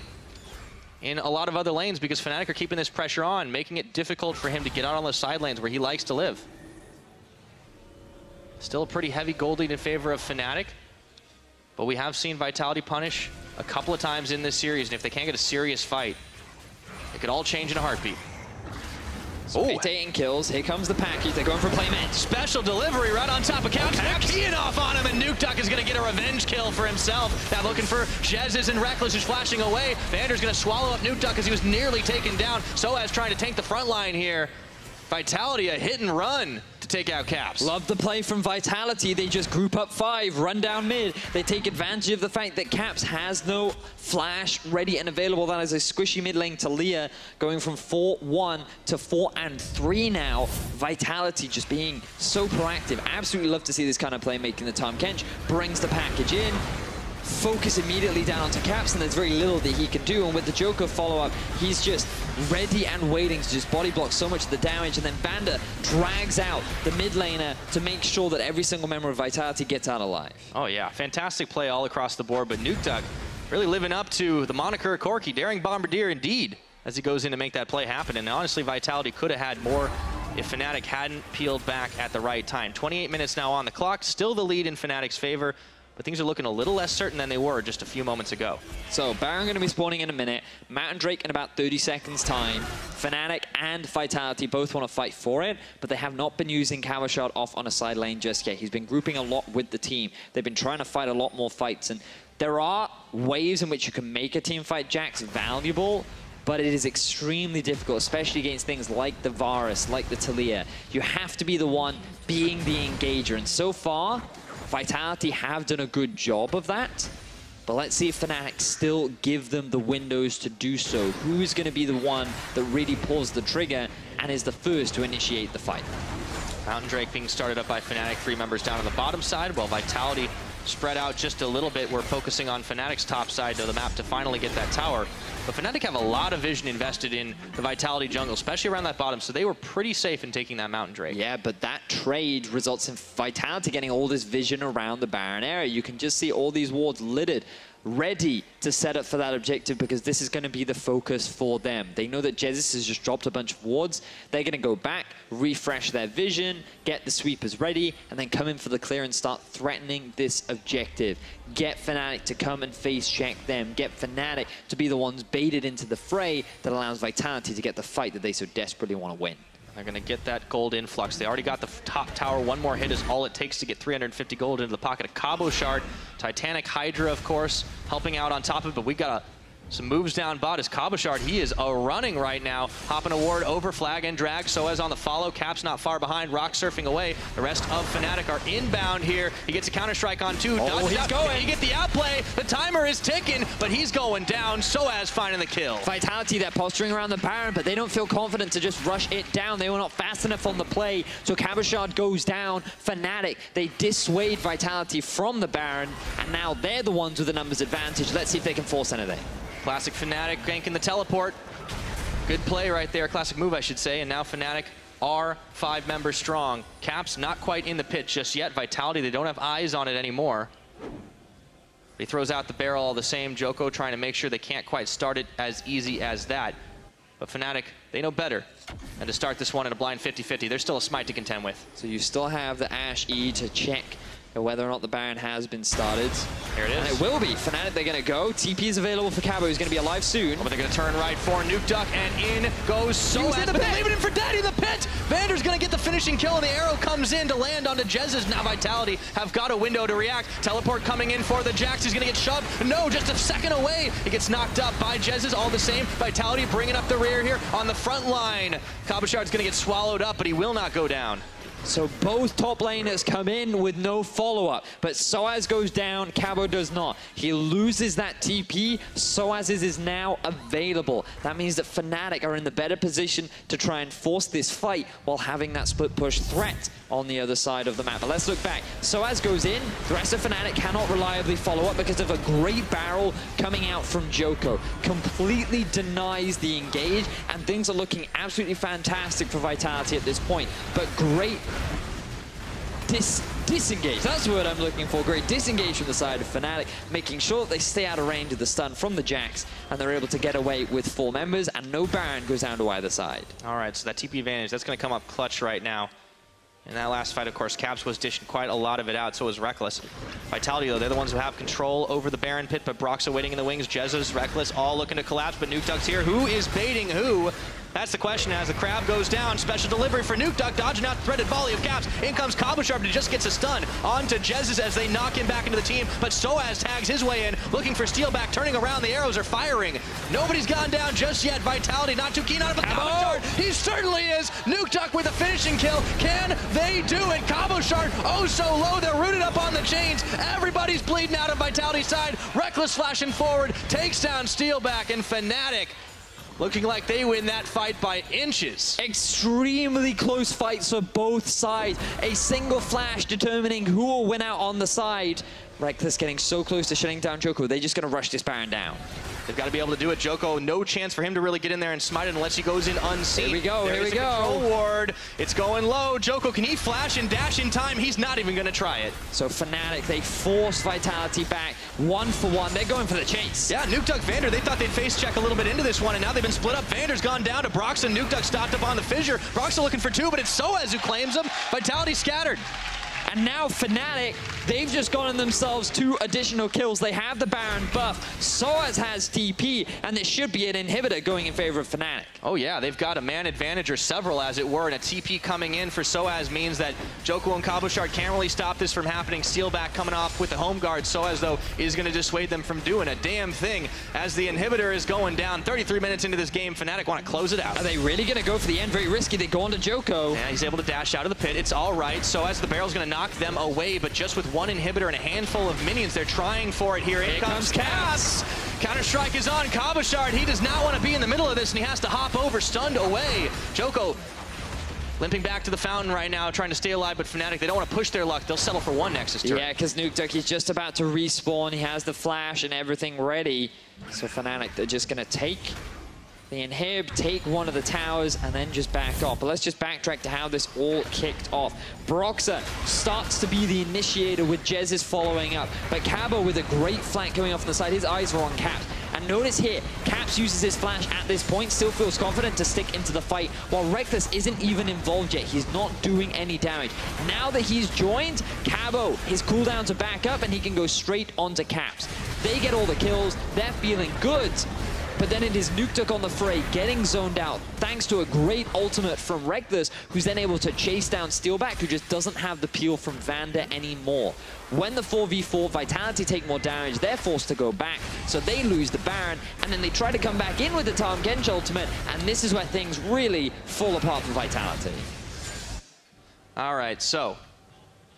in a lot of other lanes because Fnatic are keeping this pressure on, making it difficult for him to get out on those side lanes where he likes to live. Still a pretty heavy gold lead in favor of Fnatic, but we have seen Vitality punish a couple of times in this series, and if they can't get a serious fight, it could all change in a heartbeat. So 8 kills. Here comes the package. They're going for playmat. Special delivery right on top of Caps. They're keying off on him, and Nukeduck is going to get a revenge kill for himself. Now looking for Jez's and Reckless, who's flashing away. Vander's going to swallow up Nukeduck as he was nearly taken down. Soaz trying to tank the front line here. Vitality, a hit and run to take out Caps. Love the play from Vitality. They just group up 5, run down mid. They take advantage of the fact that Caps has no flash ready and available. That is a squishy mid lane to Leah, going from 4-1 to 4-3 now. Vitality just being so proactive. Absolutely love to see this kind of play, making the Tahm Kench. Brings the package in. Focus immediately down onto Caps, and there's very little that he can do. And with the Joker follow-up, he's just ready and waiting to just body block so much of the damage. And then Vander drags out the mid laner to make sure that every single member of Vitality gets out alive. Oh yeah, fantastic play all across the board, but Nukeduck really living up to the moniker Corky, daring Bombardier indeed, as he goes in to make that play happen. And honestly, Vitality could have had more if Fnatic hadn't peeled back at the right time. 28 minutes now on the clock, still the lead in Fnatic's favor, but things are looking a little less certain than they were just a few moments ago. So Baron going to be spawning in a minute. Mountain Drake in about 30 seconds time. Fnatic and Vitality both want to fight for it, but they have not been using Cabochard off on a side lane just yet. He's been grouping a lot with the team. They've been trying to fight a lot more fights, and there are ways in which you can make a team fight Jax valuable, but it is extremely difficult, especially against things like the Varus, like the Talia. You have to be the one being the engager, and so far, Vitality have done a good job of that, but let's see if Fnatic still give them the windows to do so. Who's going to be the one that really pulls the trigger and is the first to initiate the fight? Mountain Drake being started up by Fnatic, 3 members down on the bottom side, while Vitality spread out just a little bit. We're focusing on Fnatic's top side of the map to finally get that tower. But Fnatic have a lot of vision invested in the Vitality jungle, especially around that bottom, so they were pretty safe in taking that Mountain Drake. Yeah, but that trade results in Vitality getting all this vision around the Baron area. You can just see all these wards littered, ready to set up for that objective, because this is going to be the focus for them. They know that Jesus has just dropped a bunch of wards. They're going to go back, refresh their vision, get the sweepers ready, and then come in for the clear and start threatening this objective. Get Fnatic to come and face check them. Get Fnatic to be the ones baited into the fray that allows Vitality to get the fight that they so desperately want to win. They're going to get that gold influx. They already got the top tower. One more hit is all it takes to get 350 gold into the pocket of Cabo Shard. Titanic Hydra, of course, helping out on top of it, but we got some moves down bot as Cabo Shard, he is running right now. Hopping a ward over flag and drag. Soaz on the follow. Caps not far behind. Rock surfing away. The rest of Fnatic are inbound here. He gets a counter strike on two. Oh, he's going. You get the outplay. The timer is ticking, but he's going down. Soaz finding the kill. Vitality, they're posturing around the Baron, but they don't feel confident to just rush it down. They were not fast enough on the play, so Cabo Shard goes down. Fnatic, they dissuade Vitality from the Baron, and now they're the ones with the numbers advantage. Let's see if they can force anything. Classic Fnatic ganking the teleport. Good play right there. Classic move, I should say. And now Fnatic are 5 members strong. Caps not quite in the pit just yet. Vitality, they don't have eyes on it anymore. He throws out the barrel all the same. Joko trying to make sure they can't quite start it as easy as that. But Fnatic, they know better than to start this one in a blind 50-50. There's still a smite to contend with. So you still have the Ashe E to check whether or not the Baron has been started. Here it is. And it will be. Fnatic, they're going to go. TP is available for Cabo, who's going to be alive soon. But they're going to turn right for Nuke Duck, and in goes Soaz. But they're leaving him for dead in the pit. Vander's going to get the finishing kill, and the arrow comes in to land onto Jez's. Now Vitality have got a window to react. Teleport coming in for the Jax. He's going to get shoved. No, just a second away. He gets knocked up by Jez's. All the same, Vitality bringing up the rear here on the front line. Cabo Shard's going to get swallowed up, but he will not go down. So both top laners come in with no follow-up, but Soaz goes down, Cabo does not. He loses that TP, Soaz's is now available. That means that Fnatic are in the better position to try and force this fight while having that split push threat on the other side of the map. But let's look back. Soaz goes in, the rest of Fnatic cannot reliably follow up because of a great barrel coming out from Joko. Completely denies the engage, and things are looking absolutely fantastic for Vitality at this point. But great disengage. That's the word I'm looking for. Great disengage from the side of Fnatic, making sure that they stay out of range of the stun from the Jax, and they're able to get away with 4 members, and no Baron goes down to either side. All right, so that TP advantage, that's going to come up clutch right now. In that last fight, of course, Caps was dishing quite a lot of it out, so was Reckless. Vitality, though, they're the ones who have control over the Baron pit, but Broxah waiting in the wings. Jezza's, Reckless, all looking to collapse, but Nuke Duck's here. Who is baiting who? That's the question as the crab goes down. Special delivery for Nuke Duck, dodging out the threaded volley of Caps. In comes Cabo Shard, but he just gets a stun onto Jez's as they knock him back into the team. But Soaz tags his way in, looking for steal back, turning around. The arrows are firing. Nobody's gone down just yet. Vitality not too keen on it, but Cabo Shard, he certainly is. Nuke Duck with a finishing kill. Can they do it? Cabo Shard, oh so low. They're rooted up on the chains. Everybody's bleeding out on Vitality's side. Reckless flashing forward, takes down Steelback, and Fnatic looking like they win that fight by inches. Extremely close fights for both sides. A single flash determining who will win out on the side. Reckless getting so close to shutting down Joko. They're just going to rush this Baron down. They've got to be able to do it. Joko, no chance for him to really get in there and smite it unless he goes in unseen. Here we go, here we go. Control ward. It's going low. Joko, can he flash and dash in time? He's not even going to try it. So Fnatic, they force Vitality back 1 for 1. They're going for the chase. Yeah, Nuke Duck, Vander, they thought they'd face check a little bit into this one, and now they've been split up. Vander's gone down to Broxah. Nuke Duck stopped up on the fissure. Broxah looking for 2, but it's Soaz who claims him. Vitality scattered. And now Fnatic, they've just gotten themselves 2 additional kills. They have the Baron buff. Soaz has TP, and this should be an inhibitor going in favor of Fnatic. Oh yeah, they've got a man advantage, or several as it were, and a TP coming in for Soaz means that Joko and Cabo Shard can't really stop this from happening. Steelback coming off with the home guard. Soaz, though, is going to dissuade them from doing a damn thing as the inhibitor is going down. 33 minutes into this game, Fnatic want to close it out. Are they really going to go for the end? Very risky. They go on to Joko. Yeah, he's able to dash out of the pit. It's all right. Soaz, the barrel's going to knock them away, but just with 1 inhibitor and a handful of minions, they're trying for it here. In comes Cass. Counter-strike is on. Cabo Shard, he does not want to be in the middle of this, and he has to hop over, stunned away. Joko limping back to the fountain right now, trying to stay alive, but Fnatic, they don't want to push their luck. They'll settle for one Nexus turret. Yeah, because Nukeduck, he's just about to respawn. He has the flash and everything ready. So Fnatic, they're just going to take the inhib, take one of the towers, and then just back off. But let's just backtrack to how this all kicked off. Broxah starts to be the initiator with Jez following up. But Cabo with a great flank coming off on the side. His eyes are on Caps. And notice here, Caps uses his flash at this point, still feels confident to stick into the fight, while Reckless isn't even involved yet. He's not doing any damage. Now that he's joined, Cabo, his cooldowns are back up, and he can go straight onto Caps. They get all the kills, they're feeling good. But then it is Nukeduck on the fray, getting zoned out, thanks to a great ultimate from Reckless, who's then able to chase down Steelback, who just doesn't have the peel from Vander anymore. When the 4v4, Vitality take more damage, they're forced to go back, so they lose the Baron, and then they try to come back in with the Tahm Kench ultimate, and this is where things really fall apart for Vitality. All right, so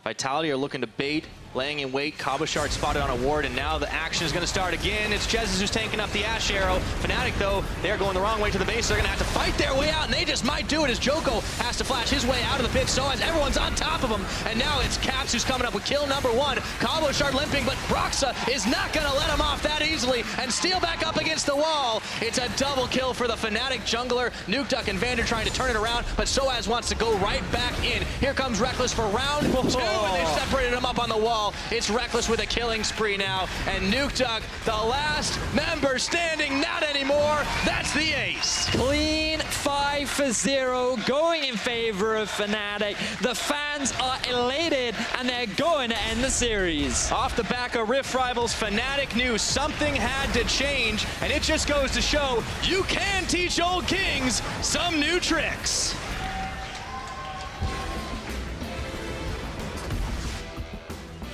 Vitality are looking to bait, laying in wait. Cabochard spotted on a ward, and now the action is going to start again. It's Jez who's tanking up the Ash Arrow. Fnatic, though, they're going the wrong way to the base. They're going to have to fight their way out, and they just might do it as Joko has to flash his way out of the pit, so as everyone's on top of him. And now it's Caps who's coming up with kill number one. Cabochard limping, but Broxah is not going to let him off that easily, and Steelback up against the wall. It's a double kill for the Fnatic jungler. Nukeduck and Vander trying to turn it around, but Soaz wants to go right back in. Here comes Reckless for round two, and they've separated him up on the wall. It's Reckless with a killing spree now, and Nukeduck, the last member standing, not anymore. That's the ace. Clean 5-0, going in favor of Fnatic. The fans are elated, and they're going to end the series. Off the back of Rift Rivals, Fnatic knew something had to change, and it just goes to show you can teach old kings some new tricks.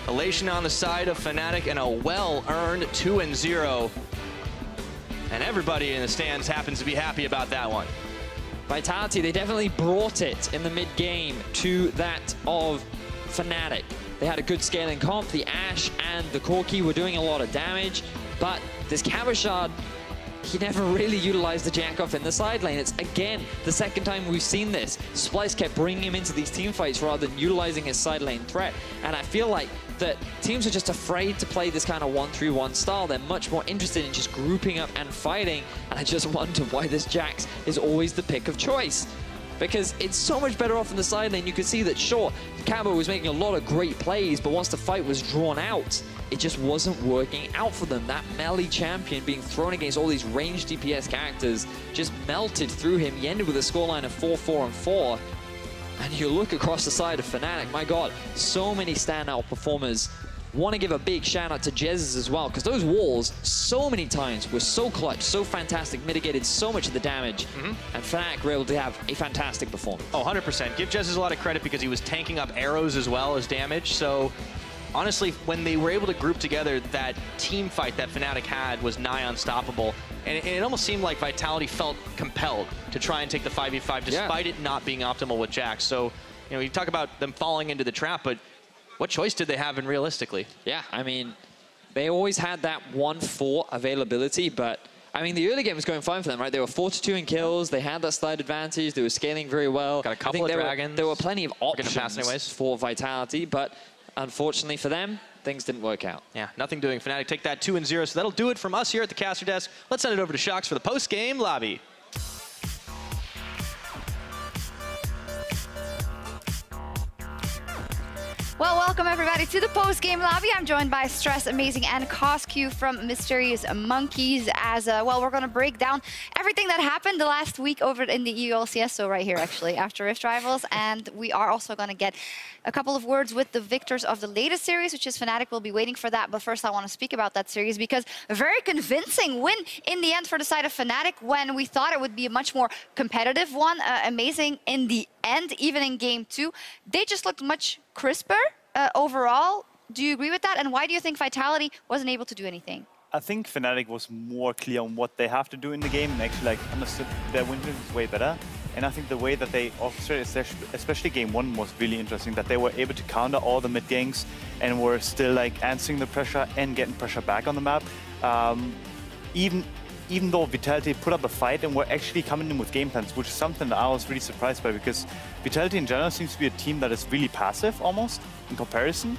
Elation on the side of Fnatic, and a well-earned 2-0. And everybody in the stands happens to be happy about that one. Vitality, they definitely brought it in the mid-game to that of Fnatic. They had a good scaling comp. The Ashe and the Corki were doing a lot of damage, but this Cabochard, he never really utilized the Jack-off in the side lane. It's, again, the second time we've seen this. Splice kept bringing him into these team fights rather than utilizing his side lane threat. And I feel like that teams are just afraid to play this kind of 1-3-1 style. They're much more interested in just grouping up and fighting. And I just wonder why this Jax is always the pick of choice. Because it's so much better off in the side lane. You could see that, sure, Cabo was making a lot of great plays, but once the fight was drawn out, it just wasn't working out for them. That melee champion being thrown against all these ranged DPS characters just melted through him. He ended with a scoreline of 4-4-4. And you look across the side of Fnatic, my God, so many standout performers. Want to give a big shout out to Jez as well, because those walls so many times were so clutch, so fantastic, mitigated so much of the damage, and Fnatic were able to have a fantastic performance. Oh, 100%. Give Jez a lot of credit because he was tanking up arrows as well as damage, so honestly, when they were able to group together, that team fight that Fnatic had was nigh unstoppable. And it almost seemed like Vitality felt compelled to try and take the 5v5 despite it not being optimal with Jax. So, you know, you talk about them falling into the trap, but what choice did they have in realistically? Yeah, I mean, they always had that 1-4 availability, but I mean, the early game was going fine for them, right? They were 4-2 in kills, they had that slide advantage, they were scaling very well. Got a couple of dragons. There were plenty of options anyways for Vitality, but unfortunately for them, things didn't work out. Yeah, nothing doing. Fnatic take that 2-0, so that'll do it from us here at the caster desk. Let's send it over to Shox for the post-game lobby. Well, welcome everybody to the post-game lobby. I'm joined by Stress, Amazing, and Cosq from Mysterious Monkeys as, well, we're going to break down everything that happened the last week over in the EU LCS, so right here actually, after Rift Rivals. And we are also going to get a couple of words with the victors of the latest series, which is Fnatic. We'll be waiting for that, but first I want to speak about that series because a very convincing win in the end for the side of Fnatic when we thought it would be a much more competitive one. Amazing in the end, even in game 2. They just looked much crisper overall. Do you agree with that? And why do you think Vitality wasn't able to do anything? I think Fnatic was more clear on what they have to do in the game and actually understood their win is way better. And I think the way that they orchestrated, especially game 1, was really interesting, that they were able to counter all the mid ganks and were still like answering the pressure and getting pressure back on the map. Even even though Vitality put up a fight and were actually coming in with game plans, which is something that I was really surprised by, because Vitality in general seems to be a team that is really passive almost in comparison.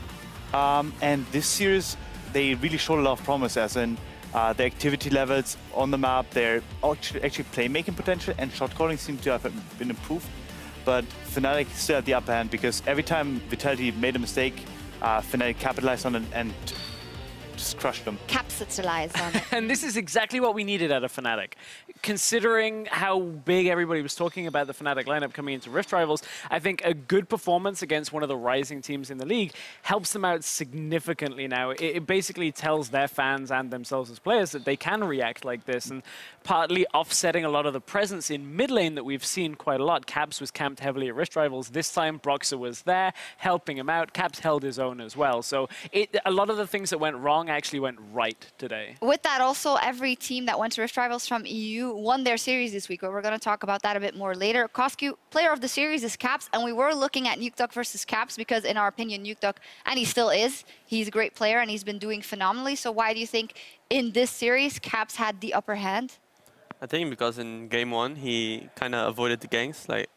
And this series, they really showed a lot of promise, as in the activity levels on the map, their actually playmaking potential and shot calling seem to have been improved. But Fnatic still had the upper hand, because every time Vitality made a mistake, Fnatic capitalized on it and just crushed them. Capitalized on it. And this is exactly what we needed out of Fnatic. Considering how big everybody was talking about the Fnatic lineup coming into Rift Rivals, I think a good performance against one of the rising teams in the league helps them out significantly now. It basically tells their fans and themselves as players that they can react like this, and partly offsetting a lot of the presence in mid lane that we've seen quite a lot. Caps was camped heavily at Rift Rivals. This time, Broxah was there, helping him out. Caps held his own as well. So a lot of the things that went wrong actually went right today. With that, also, every team that went to Rift Rivals from EU won their series this week, but we're going to talk about that a bit more later. Coscu, player of the series is Caps, and we were looking at Nukeduck versus Caps because, in our opinion, Nukeduck, and he still is, he's a great player and he's been doing phenomenally. So why do you think in this series Caps had the upper hand? I think because in game 1 he kind of avoided the ganks. Like,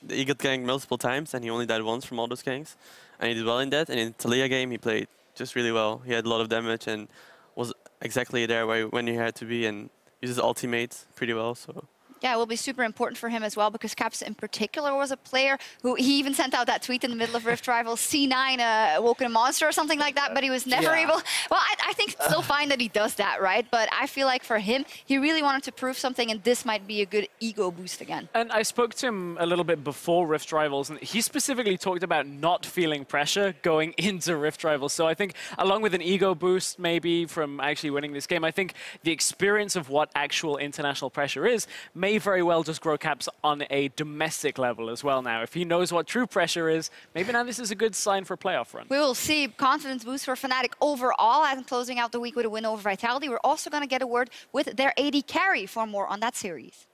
he got ganked multiple times and he only died once from all those ganks, and he did well in that. And in Talia game he played just really well. He had a lot of damage and was exactly there when he had to be, and used his ultimate pretty well. So Yeah, it will be super important for him as well, because Caps in particular was a player who, he even sent out that tweet in the middle of Rift Rivals, C9 woken a monster or something like that, but he was never able. Well, I think it's still fine that he does that, right? But I feel like for him, he really wanted to prove something, and this might be a good ego boost again. And I spoke to him a little bit before Rift Rivals, and he specifically talked about not feeling pressure going into Rift Rivals. So I think along with an ego boost maybe from actually winning this game, I think the experience of what actual international pressure is may very well just grow Caps on a domestic level as well now. If he knows what true pressure is, maybe now this is a good sign for playoff run. We will see confidence boost for Fnatic overall, and closing out the week with a win over Vitality. We're also going to get a word with their AD carry for more on that series.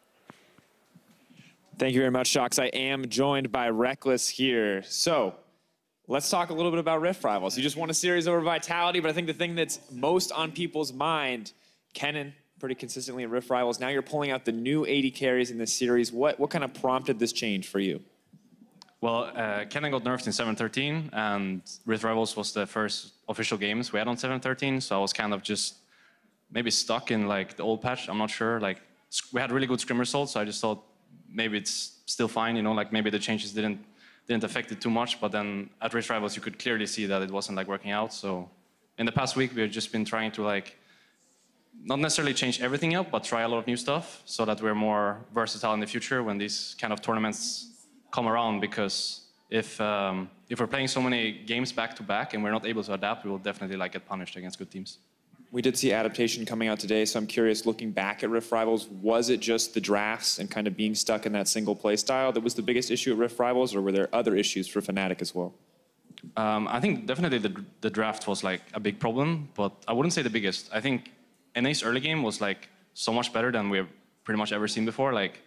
Thank you very much, Shox. I am joined by Reckless here. So let's talk a little bit about Rift Rivals. You just won a series over Vitality, but I think the thing that's most on people's mind, Kennen, pretty consistently in Rift Rivals. Now you're pulling out the new AD carries in this series. What kind of prompted this change for you? Well, Kennen got nerfed in 7.13, and Rift Rivals was the first official games we had on 7.13, so I was kind of just maybe stuck in like the old patch. I'm not sure. Like, we had really good scrim results, so I just thought maybe it's still fine, you know, like maybe the changes didn't affect it too much. But then at Rift Rivals, you could clearly see that it wasn't like working out. So in the past week, we've just been trying to like not necessarily change everything up, but try a lot of new stuff so that we're more versatile in the future when these kind of tournaments come around. Because if we're playing so many games back to back and we're not able to adapt, we will definitely like get punished against good teams. We did see adaptation coming out today, so I'm curious, looking back at Rift Rivals, was it just the drafts and kind of being stuck in that single play style that was the biggest issue at Rift Rivals, or were there other issues for Fnatic as well? I think definitely the draft was like a big problem, but I wouldn't say the biggest. I think NA's early game was like so much better than we've pretty much ever seen before. Like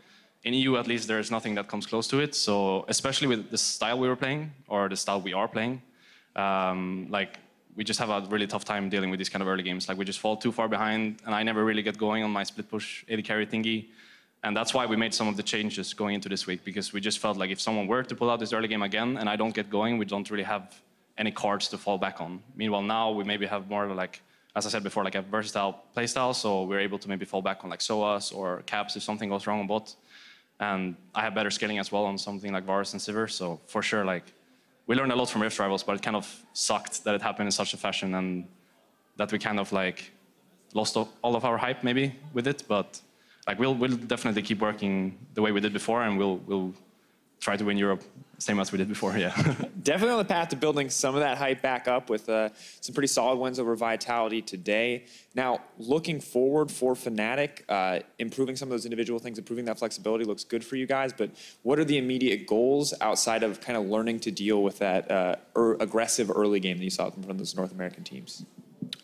in EU, at least, there's nothing that comes close to it. So especially with the style we were playing, or the style we are playing, like we just have a really tough time dealing with these kind of early games. Like we just fall too far behind, and I never really get going on my split push AD carry thingy. And that's why we made some of the changes going into this week, because we just felt like if someone were to pull out this early game again and I don't get going, we don't really have any cards to fall back on. Meanwhile, now we maybe have more like, as I said before, like a versatile playstyle, so we're able to maybe fall back on like Soas or Caps if something goes wrong on bot. And I have better scaling as well on something like Varus and Sivir, so for sure, like, we learned a lot from Rift Rivals, but it kind of sucked that it happened in such a fashion and that we kind of like lost all of our hype maybe with it. But like we'll definitely keep working the way we did before, and we'll try to win Europe same as we did before. Yeah. Definitely on the path to building some of that hype back up with some pretty solid wins over Vitality today. Now, looking forward for Fnatic, improving some of those individual things, improving that flexibility looks good for you guys, but what are the immediate goals outside of kind of learning to deal with that aggressive early game that you saw from those North American teams?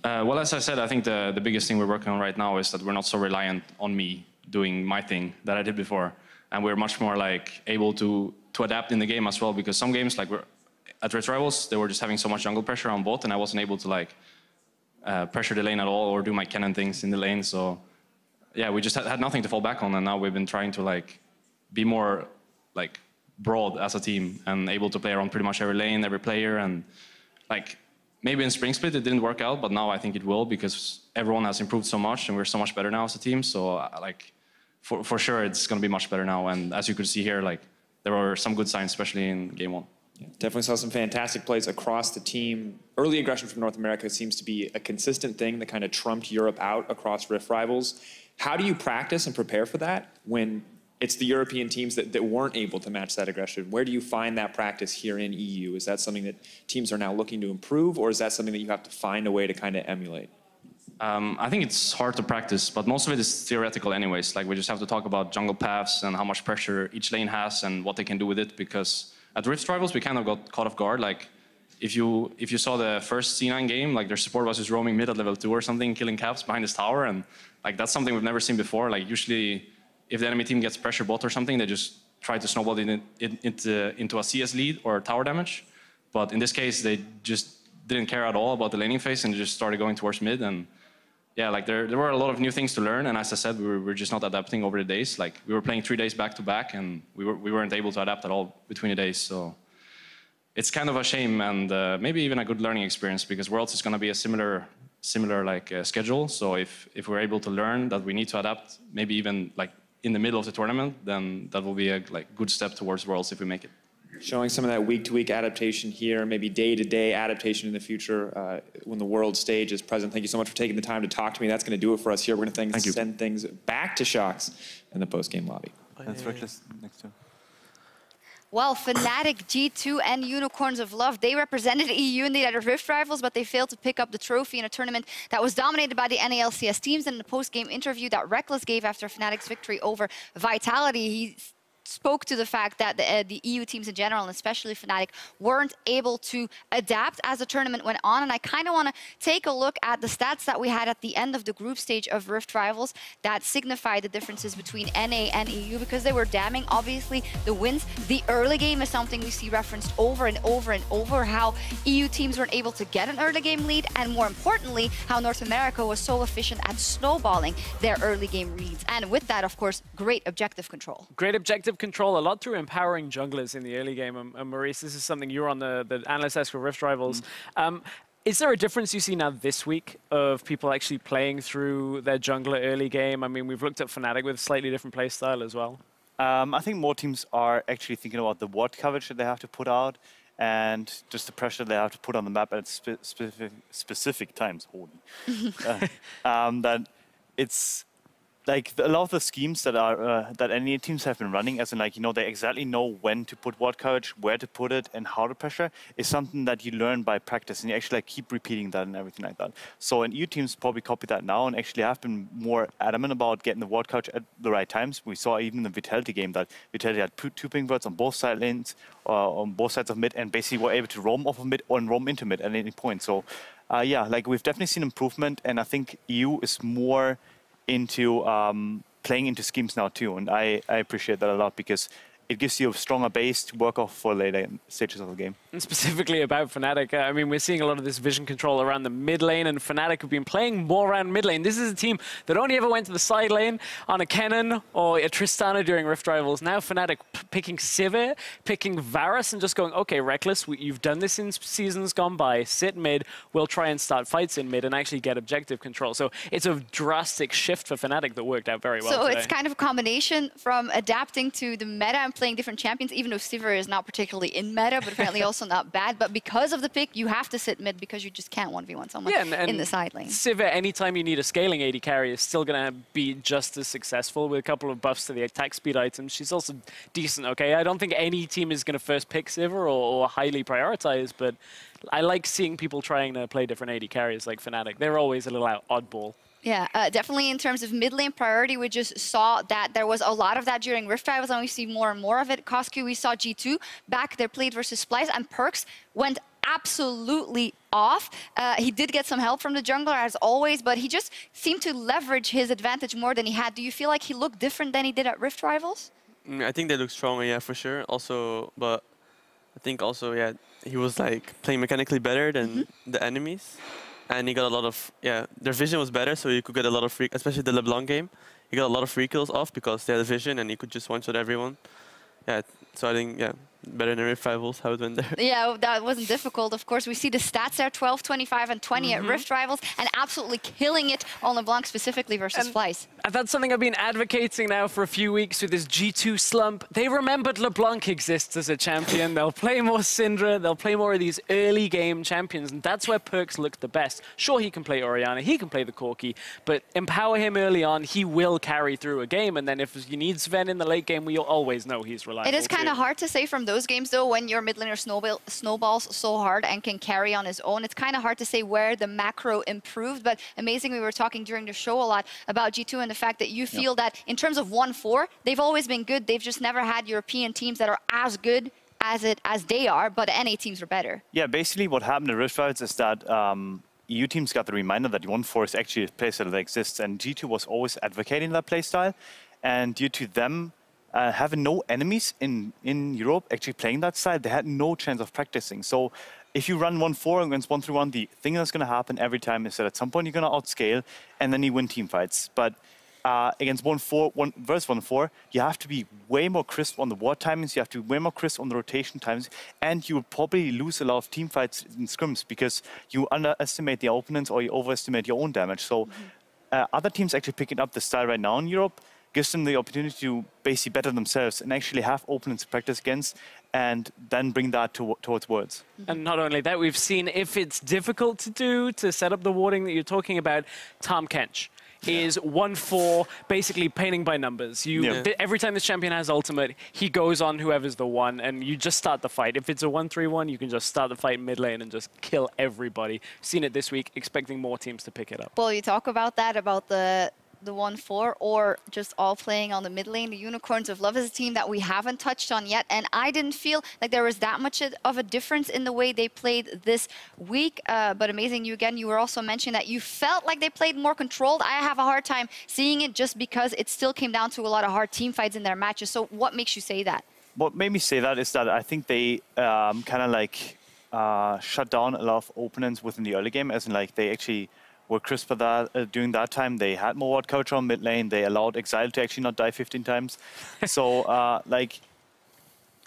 Well, as I said, I think the biggest thing we're working on right now is that we're not so reliant on me doing my thing that I did before. And we're much more like able to adapt in the game as well, because some games like at Rift Rivals, they were just having so much jungle pressure on bot, and I wasn't able to like pressure the lane at all or do my Kennen things in the lane. So yeah, we just had nothing to fall back on, and now we've been trying to like be more like broad as a team and able to play around pretty much every lane, every player, and like maybe in Spring Split it didn't work out, but now I think it will because everyone has improved so much and we're so much better now as a team. So like for sure it's going to be much better now. And as you could see here, like there were some good signs, especially in game 1. Yeah, definitely saw some fantastic plays across the team. Early aggression from North America seems to be a consistent thing that kind of trumped Europe out across Rift Rivals. How do you practice and prepare for that when it's the European teams that weren't able to match that aggression? Where do you find that practice here in EU? Is that something that teams are now looking to improve, or is that something that you have to find a way to kind of emulate? I think it's hard to practice, but most of it is theoretical anyways. Like we just have to talk about jungle paths and how much pressure each lane has and what they can do with it, because at Rift Rivals we kind of got caught off guard. Like if you saw the first C9 game, like their support was just roaming mid at level 2 or something, killing caps behind this tower, and like that's something we've never seen before. Like usually if the enemy team gets pressure bot or something, they just try to snowball it into a CS lead or tower damage. But in this case, they just didn't care at all about the laning phase and just started going towards mid. And yeah, like there were a lot of new things to learn. And as I said, we were just not adapting over the days. Like we were playing 3 days back to back, and we weren't able to adapt at all between the days. So it's kind of a shame, and maybe even a good learning experience, because Worlds is going to be a similar like schedule. So if we're able to learn that we need to adapt, maybe even like in the middle of the tournament, then that will be a like good step towards Worlds if we make it. Showing some of that week-to-week adaptation here, maybe day-to-day adaptation in the future when the world stage is present. Thank you so much for taking the time to talk to me. That's going to do it for us here. We're going to send things back to Shox in the post-game lobby. That's Reckless next to. Well, Fnatic, G2, and Unicorns of Love, they represented EU in the Rift Rivals, but they failed to pick up the trophy in a tournament that was dominated by the LCS teams. And in the post-game interview that Reckless gave after Fnatic's victory over Vitality, he spoke to the fact that the EU teams in general, and especially Fnatic, weren't able to adapt as the tournament went on. And I kind of want to take a look at the stats that we had at the end of the group stage of Rift Rivals that signify the differences between NA and EU, because they were damning. Obviously, the wins. The early game is something we see referenced over and over and over, how EU teams weren't able to get an early game lead, and more importantly, how North America was so efficient at snowballing their early game leads. And with that, of course, great objective control. Great objective control, a lot through empowering junglers in the early game. And Maurice, this is something you're on the analyst desk for Rift Rivals. Is there a difference you see now this week of people actually playing through their jungler early game? I mean, we've looked at Fnatic with a slightly different play style as well. I think more teams are actually thinking about the ward coverage that they have to put out and just the pressure they have to put on the map at specific times. Holy. That it's like a lot of the schemes that are that any teams have been running, as in like, you know, they exactly know when to put ward coverage, where to put it, and how to pressure, is something that you learn by practice, and you actually like keep repeating that and everything like that. So EU teams probably copy that now and actually have been more adamant about getting the ward coverage at the right times. We saw even in the Vitality game that Vitality had 2 ping birds on both side lanes, on both sides of mid, and basically were able to roam off of mid or roam into mid at any point. So yeah, like we've definitely seen improvement, and I think EU is more into playing into schemes now too, and I appreciate that a lot, because it gives you a stronger base to work off for later stages of the game. And specifically about Fnatic, I mean, we're seeing a lot of this vision control around the mid lane, and Fnatic have been playing more around mid lane. This is a team that only ever went to the side lane on a Kennen or a Tristana during Rift Rivals. Now Fnatic picking Sivir, picking Varus, and just going, okay, Reckless, you've done this in seasons gone by, sit mid, we'll try and start fights in mid and actually get objective control. So it's a drastic shift for Fnatic that worked out very well So today. it's kind of a combination from adapting to the meta and playing different champions, even though Sivir is not particularly in meta, but apparently also not bad. But because of the pick, you have to sit mid because you just can't 1v1 someone in the side lane. Sivir, anytime you need a scaling AD carry, is still going to be just as successful with a couple of buffs to the attack speed items. She's also decent, okay? I don't think any team is going to first pick Sivir or highly prioritize, but I like seeing people trying to play different AD carries like Fnatic. They're always a little oddball. Yeah, definitely in terms of mid lane priority, we just saw that there was a lot of that during Rift Rivals, and we see more and more of it. Cosq, we saw G2 back there played versus Splice, and Perks went absolutely off. He did get some help from the jungler, as always, but he just seemed to leverage his advantage more than he had. Do you feel like he looked different than he did at Rift Rivals? I think they look stronger, yeah, for sure. Also, but I think also, yeah, he was like playing mechanically better than the enemies. And he got a lot of, yeah, their vision was better, so you could get a lot of free, especially the LeBlanc game. he got a lot of free kills off because they had a vision and he could just one-shot everyone. Yeah, so I think, yeah, better than Rift Rivals, how it went there. Yeah, that wasn't difficult. Of course, we see the stats there, 12, 25, and 20 at Rift Rivals, and absolutely killing it on LeBlanc specifically versus Fleiss. That's something I've been advocating now for a few weeks with this G2 slump. They remembered LeBlanc exists as a champion. They'll play more Syndra. They'll play more of these early game champions, and that's where Perkz look the best. Sure, he can play Orianna, he can play the Corki, but empower him early on, he will carry through a game, and then if you need Sven in the late game, we'll always know he's reliable. It is kind of hard to say from those games, though, when your mid laner snowballs so hard and can carry on his own. It's kind of hard to say where the macro improved, but amazing. We were talking during the show a lot about G2 and the fact that you feel that in terms of 1-4, they've always been good. They've just never had European teams that are as good as they are, but NA teams are better. Yeah, basically what happened at Rift Rivals is that EU teams got the reminder that 1-4 is actually a playstyle that exists, and G2 was always advocating that playstyle, and due to them having no enemies in Europe actually playing that style, they had no chance of practicing. So if you run 1-4 against 1-3-1, the thing that's going to happen every time is that at some point you're going to outscale and then you win team fights. But against 1-4 versus 1-4, you have to be way more crisp on the ward timings, you have to be way more crisp on the rotation times, and you will probably lose a lot of team fights in scrims because you underestimate the opponents or you overestimate your own damage. So other teams actually picking up the style right now in Europe gives them the opportunity to basically better themselves and actually have opponents to practice against and then bring that towards Worlds. And not only that, we've seen if it's difficult to do, to set up the warding that you're talking about, Tahm Kench is 1-4, basically painting by numbers. Every time this champion has ultimate, he goes on whoever's the one, and you just start the fight. If it's a 1-3-1, you can just start the fight mid lane and just kill everybody. Seen it this week, expecting more teams to pick it up. Well, you talk about that, about the 1-4, or just all playing on the mid lane. The Unicorns of Love is a team that we haven't touched on yet, and I didn't feel like there was that much of a difference in the way they played this week. But amazing, you were also mentioning that you felt like they played more controlled. I have a hard time seeing it just because it still came down to a lot of hard team fights in their matches. So what makes you say that? What made me say that is that I think they kind of like shut down a lot of opponents within the early game, as in like they actually were crisper that during that time. They had more ward coverage on mid lane. They allowed Exile to actually not die 15 times. So like,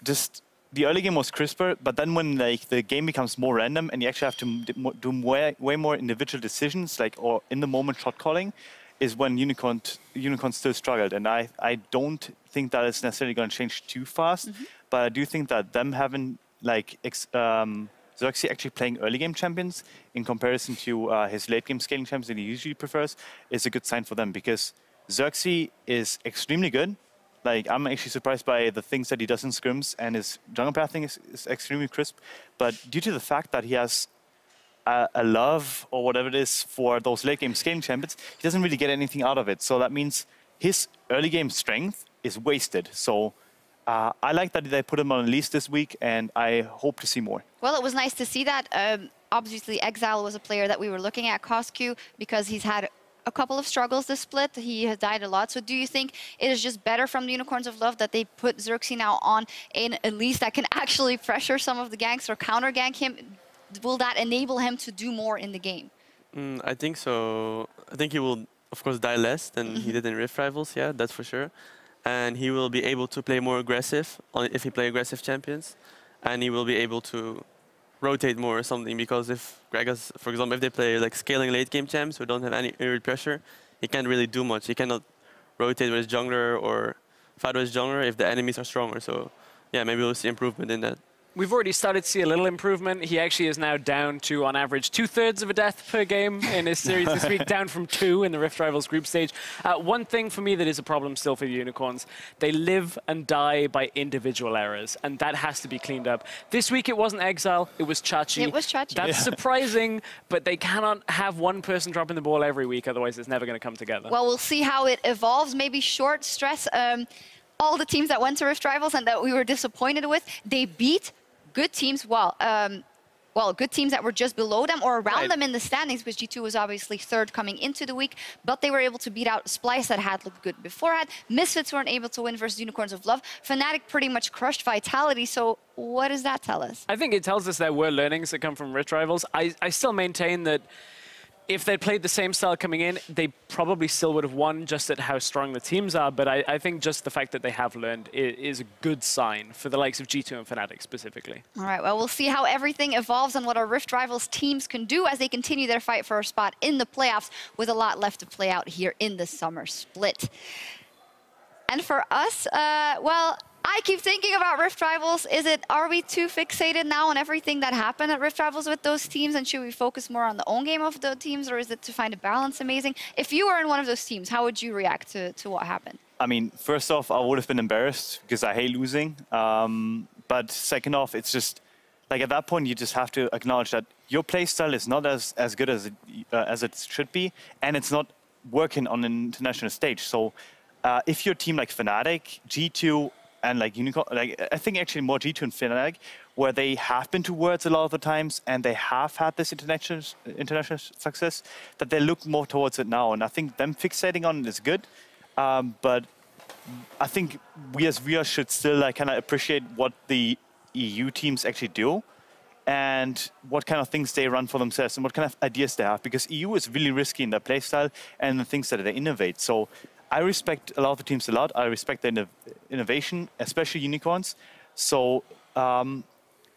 just the early game was crisper. But then when like the game becomes more random and you actually have to do way more individual decisions, like or in the moment shot calling, is when Unicorn still struggled. And I don't think that is necessarily going to change too fast. But I do think that them having like Xerxes actually playing early game champions in comparison to his late game scaling champions that he usually prefers is a good sign for them, because Xerxes is extremely good. Like, I'm actually surprised by the things that he does in scrims, and his jungle pathing is extremely crisp. But due to the fact that he has a love or whatever it is for those late game scaling champions, he doesn't really get anything out of it. So that means his early game strength is wasted. So I like that they put him on a list this week, and I hope to see more. Well, it was nice to see that. Obviously, Exile was a player that we were looking at, CosQ, because he's had a couple of struggles this split. He has died a lot. So do you think it is just better from the Unicorns of Love that they put Xerxes now on in a list that can actually pressure some of the ganks or counter gank him? Will that enable him to do more in the game? I think so. I think he will, of course, die less than he did in Rift Rivals. Yeah, that's for sure. And he will be able to play more aggressive if he play aggressive champions. And he will be able to rotate more or something, because if Gragas, for example, if they play like scaling late game champs who don't have any aerial pressure, he can't really do much. He cannot rotate with his jungler or fight with his jungler if the enemies are stronger. So yeah, maybe we'll see improvement in that. We've already started to see a little improvement. He actually is now down to, on average, 2/3 of a death per game in his series this week, down from 2 in the Rift Rivals group stage. One thing for me that is a problem still for the Unicorns, they live and die by individual errors, and that has to be cleaned up. This week it wasn't Exile, it was Chachi. It was Chachi. That's surprising, but they cannot have one person dropping the ball every week, otherwise it's never going to come together. Well, we'll see how it evolves. Maybe short stress. All the teams that went to Rift Rivals and that we were disappointed with, they beat good teams, well, good teams that were just below them or around them in the standings, because G2 was obviously 3rd coming into the week, but they were able to beat out Splice that had looked good beforehand. Misfits weren't able to win versus Unicorns of Love. Fnatic pretty much crushed Vitality, so what does that tell us? I think it tells us there were learnings that come from Rift Rivals. I still maintain that if they'd played the same style coming in, they probably still would have won just at how strong the teams are. But I think just the fact that they have learned is a good sign for the likes of G2 and Fnatic specifically. All right, well, we'll see how everything evolves and what our Rift Rivals teams can do as they continue their fight for a spot in the playoffs with a lot left to play out here in the summer split. And for us, well, I keep thinking about Rift Rivals. Are we too fixated now on everything that happened at Rift Rivals with those teams, and should we focus more on the own game of the teams, or is it to find a balance amazing? If you were in one of those teams, how would you react to what happened? I mean, first off, I would have been embarrassed because I hate losing. But second off, it's just, like at that point, you just have to acknowledge that your playstyle is not as good as it should be, and it's not working on an international stage. So if your team like Fnatic, G2, and like Unicorn, like I think actually more G2 and Fnatic, where they have been to Worlds a lot of the times and they have had this international success, that they look more towards it now. And I think them fixating on it is good, but I think we as viewers should still like kind of appreciate what the EU teams actually do and what kind of things they run for themselves and what kind of ideas they have, because EU is really risky in their playstyle and the things that they innovate. So I respect a lot of the teams a lot. I respect the innovation, especially Unicorns. So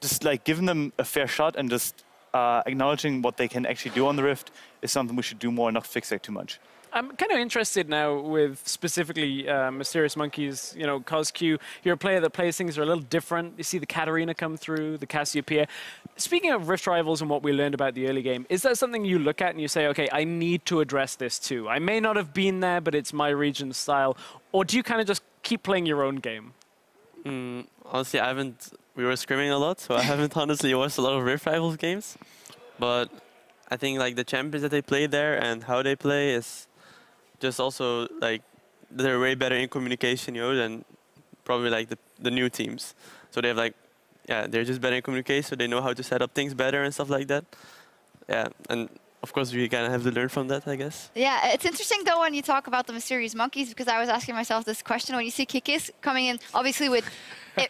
just like giving them a fair shot and just acknowledging what they can actually do on the Rift is something we should do more and not fixate too much. I'm kind of interested now with specifically Mysterious Monkeys, you know, CosQ. You're a player that plays things that are a little different. You see the Katarina come through, the Cassiopeia. Speaking of Rift Rivals and what we learned about the early game, is that something you look at and you say, okay, I need to address this too? I may not have been there, but it's my region's style. Or do you kind of just keep playing your own game? Honestly, I haven't. We were scrimming a lot, so I haven't honestly watched a lot of Rift Rivals games. But I think like the champions that they play there and how they play is just also like they're way better in communication, you know, than probably like the new teams. So they have like, yeah, they're just better in communication, so they know how to set up things better and stuff like that. Yeah, and of course we kind of have to learn from that, I guess. Yeah, it's interesting though when you talk about the Mysterious Monkeys, because I was asking myself this question when you see Kikis coming in, obviously with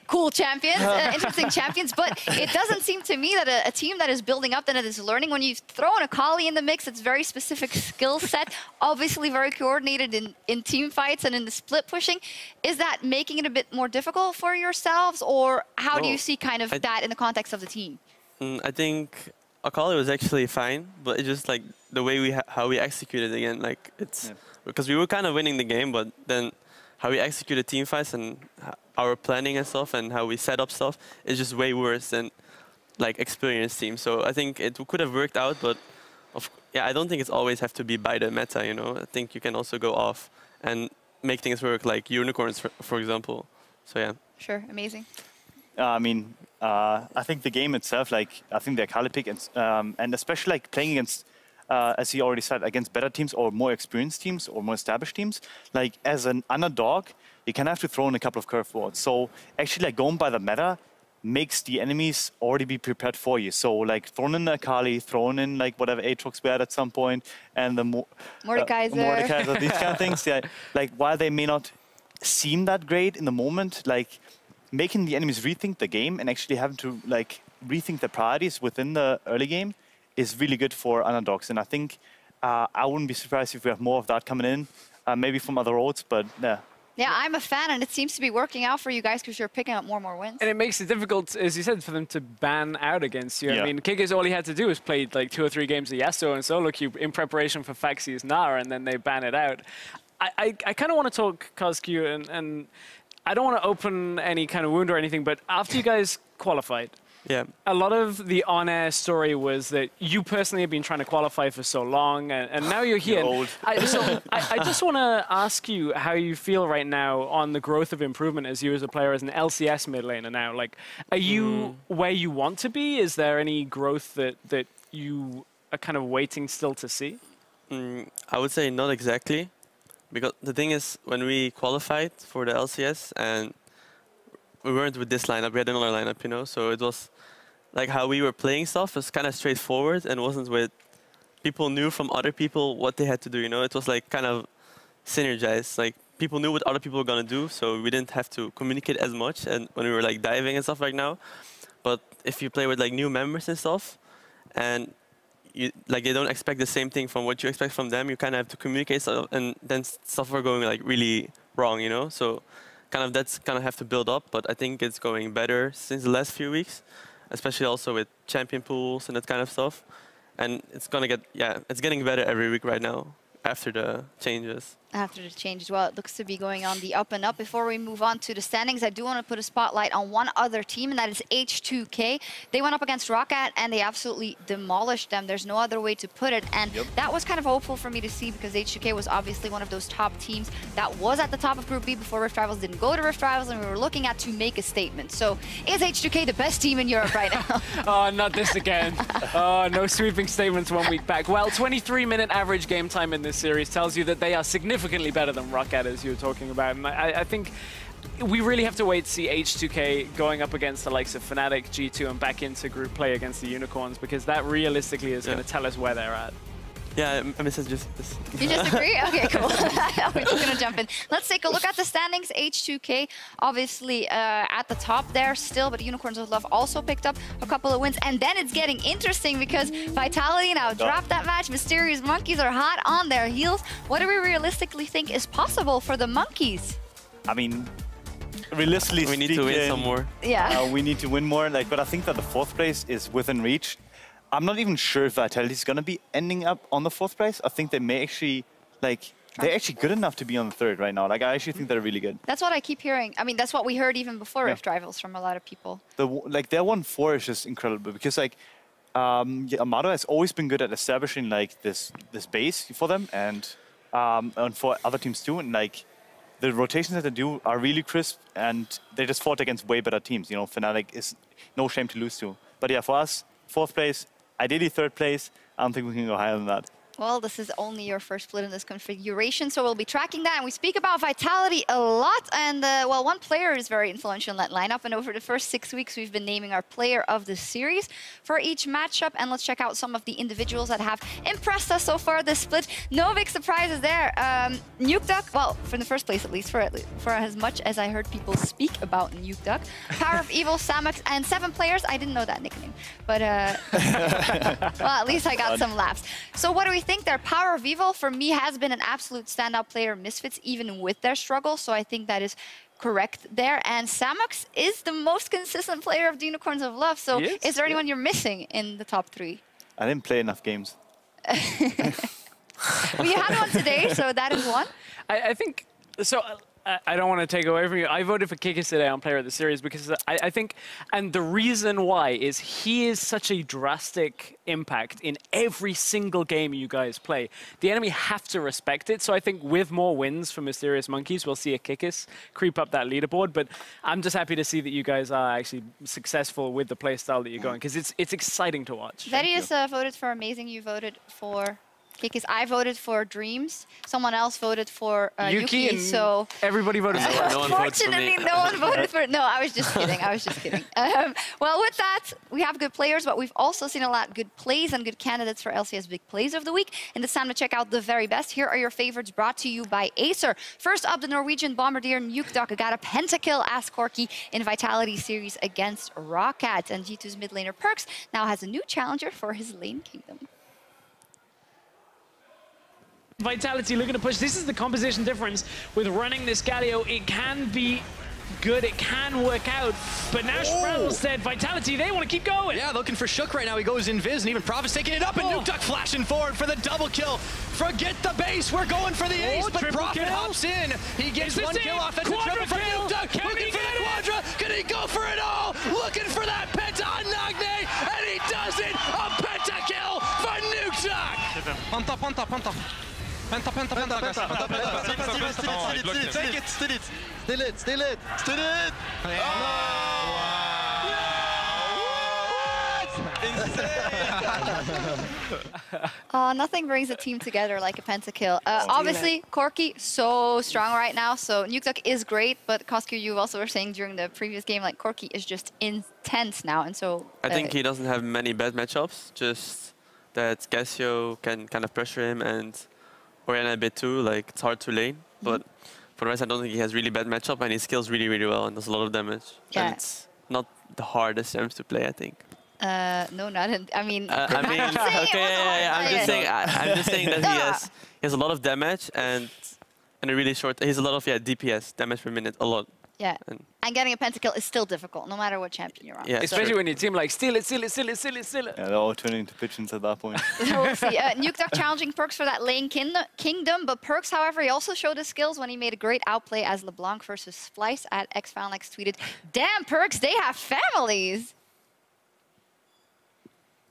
cool champions, interesting champions, but it doesn't seem to me that a team that is building up, that is learning, when you throw in a Kali in the mix, it's very specific skill set, obviously very coordinated in team fights and in the split pushing. Is that making it a bit more difficult for yourselves, or how do you see kind of that in the context of the team? I think Akali was actually fine, but it's just like the way how we executed again, like it's because we were kind of winning the game, but then how we executed team fights and our planning and stuff and how we set up stuff is just way worse than like experienced teams. So I think it could have worked out, but I don't think it's always have to be by the meta, you know. I think you can also go off and make things work, like Unicorns, for example. So yeah. Sure, amazing. I mean, I think the game itself, like I think the Akali pick and especially like playing against, as he already said, against better teams or more experienced teams or more established teams, like as an underdog, you can have to throw in a couple of curveballs. So actually like going by the meta makes the enemies already be prepared for you. So like throwing in the Akali, throwing in like whatever Aatrox we had at some point, and the Mordekaiser, these kind of things. Yeah, like while they may not seem that great in the moment, like making the enemies rethink the game and actually having to like rethink the priorities within the early game is really good for underdogs. And I think I wouldn't be surprised if we have more of that coming in, maybe from other roads, but yeah. Yeah, I'm a fan, and it seems to be working out for you guys because you're picking up more and more wins. And it makes it difficult, as you said, for them to ban out against you. Yeah. I mean, Kikis, all he had to do was play like 2 or 3 games of Yasuo and solo queue in preparation for Faxi's Nara, and then they ban it out. I kind of want to talk CosQ, and I don't want to open any kind of wound or anything, but after you guys qualified, a lot of the on-air story was that you personally have been trying to qualify for so long, and now you're here. You're old. I just want to ask you how you feel right now on the growth of improvement as you as a player, as an LCS mid laner now. Like, are you where you want to be? Is there any growth that you are kind of waiting still to see? I would say not exactly, because the thing is, when we qualified for the LCS and we weren't with this lineup, we had another lineup, you know, so it was like how we were playing stuff was kind of straightforward and wasn't with people knew from other people what they had to do, you know. It was like kind of synergized, like people knew what other people were gonna do, so we didn't have to communicate as much and when we were like diving and stuff like now. But if you play with like new members and stuff, and like they don't expect the same thing from what you expect from them. You kind of have to communicate stuff, and then stuff are going like really wrong, you know. So kind of that's kind of have to build up. But I think it's going better since the last few weeks, especially also with champion pools and that kind of stuff. And it's gonna get it's getting better every week right now after the changes. After the change, well, it looks to be going on the up and up. Before we move on to the standings, I do want to put a spotlight on one other team, and that is H2K. They went up against Roccat, and they absolutely demolished them. There's no other way to put it, and that was kind of hopeful for me to see, because H2K was obviously one of those top teams that was at the top of Group B before Rift Rivals didn't go to Rift Rivals, and we were looking at to make a statement. So is H2K the best team in Europe right now? Oh, not this again. Oh, no sweeping statements 1 week back. Well, 23-minute average game time in this series tells you that they are significantly better than Roccat, as you were talking about. And I think we really have to wait to see H2K going up against the likes of Fnatic, G2, and back into group play against the Unicorns, because that realistically is going to tell us where they're at. Yeah, I mean, just You just agree? Okay, cool. We're just going to jump in. Let's take a look at the standings. H2K obviously at the top there still, but Unicorns of Love also picked up a couple of wins. And then it's getting interesting, because Vitality now dropped that match. Mysterious Monkeys are hot on their heels. What do we realistically think is possible for the Monkeys? I mean, realistically we need to win some more. Yeah. We need to win more. Like, but I think that the 4th place is within reach. I'm not even sure if Vitality is going to be ending up on the 4th place. I think they may actually, like, they're actually good enough to be on the 3rd right now. Like, I actually think they're really good. That's what I keep hearing. I mean, that's what we heard even before Rift Rivals from a lot of people. Like, their 1-4 is just incredible, because, like, Amado has always been good at establishing, like, this base for them, and for other teams too. And, like, the rotations that they do are really crisp, and they just fought against way better teams. You know, Fnatic is no shame to lose to. But yeah, for us, 4th place, ideally 3rd place. I don't think we can go higher than that. Well, this is only your first split in this configuration, so we'll be tracking that. And we speak about Vitality a lot. And, well, one player is very influential in that lineup. And over the first 6 weeks, we've been naming our player of the series for each matchup. And let's check out some of the individuals that have impressed us so far this split. No big surprises there. Nukeduck, well, for the first place at least, for as much as I heard people speak about Nukeduck. Power of Evil, Samus, and 7 players. I didn't know that nickname. But, well, at least I got some laughs. So what do we think their Power of Evil, for me, has been an absolute standout player Misfits, even with their struggle. So I think that is correct there. And Samux is the most consistent player of the Unicorns of Love. So is there anyone you're missing in the top 3? I didn't play enough games. Well, you had one today, so that is one. I think, so I don't want to take away from you. I voted for Kikis today on Player of the Series, because I think, and the reason why is he is such a drastic impact in every single game you guys play. The enemy have to respect it. So I think with more wins for Mysterious Monkeys, we'll see a Kikis creep up that leaderboard. But I'm just happy to see that you guys are actually successful with the play style that you're going, because it's exciting to watch. Various voted for Amazing. You voted for Kikis. I voted for Dreams. Someone else voted for Yuki, so everybody voted for it. No one votes for me. Fortunately, no one voted for it. No, I was just kidding. I was just kidding. Well, with that, we have good players, but we've also seen a lot of good plays and good candidates for LCS Big Plays of the Week. And it's time to check out the very best. Here are your favorites, brought to you by Acer. First up, the Norwegian Bombardier Nukeduck got a pentakill as Corki in Vitality Series against Roccat. And G2's mid laner Perks now has a new challenger for his lane kingdom. Vitality looking to push. This is the composition difference with running this Galio. It can be good, it can work out, but now Spraddle said Vitality, they want to keep going. Yeah, looking for Shook right now. He goes invis, and even Prophet's taking it up, and Nukeduck flashing forward for the double kill. Forget the base, we're going for the ace, but Prophet hops in. He gets one kill off. That's a triple for Nukeduck. Looking for the Quadra. Can he go for it all? Looking for that penta on Nagne, and he does it. A pentakill for Nukeduck. Penta. Penta, guys. Take it, steal it. Nothing brings a team together like a pentakill. Obviously, Corki, so strong right now, so Nukeduck is great, but Koskyu, you also were saying during the previous game, like, Corki is just intense now, and so... I think he doesn't have many bad matchups, just that Casio can kind of pressure him, and Oriana a bit too, like, it's hard to lane, but for the rest, I don't think he has really bad matchup, and he scales really, really well, and does a lot of damage. Yeah. And it's not the hardest champs to play, I think. No, not in, I mean, I mean, okay, I'm just saying. I'm just saying that he has a lot of damage and a really short. He has a lot of DPS, damage per minute, a lot. Yeah, and getting a pentakill is still difficult, no matter what champion you're on. Yeah, especially when your team like steal it, steal it, steal it, steal it, steal it. Yeah, they're all turning into pigeons at that point. We'll see. Nukeduck challenging Perkz for that lane kingdom, but Perkz, however, he also showed his skills when he made a great outplay as LeBlanc versus Splice at XFalnex tweeted, "Damn, Perkz, they have families."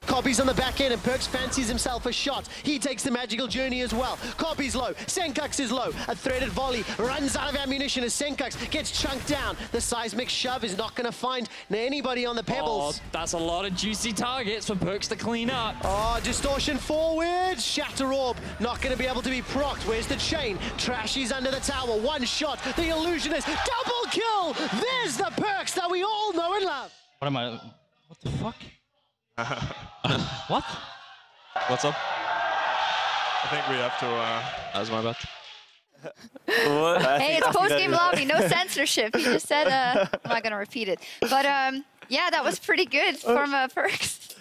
Copy's on the back end and Perkz fancies himself a shot. He takes the magical journey as well. Copy's low, Senkux is low. A threaded volley runs out of ammunition as Senkux gets chunked down. The seismic shove is not going to find anybody on the pebbles. Oh, that's a lot of juicy targets for Perkz to clean up. Oh, distortion forward. Shatter Orb not going to be able to be procced. Where's the chain? Trashy's under the tower. One shot. The illusionist. Double kill. There's the Perkz that we all know and love. What am I? What the fuck? What? What's up? I think we have to. That's my bad. Hey, it's post-game lobby, no censorship. He just said, I'm not going to repeat it. But yeah, that was pretty good from Perkz.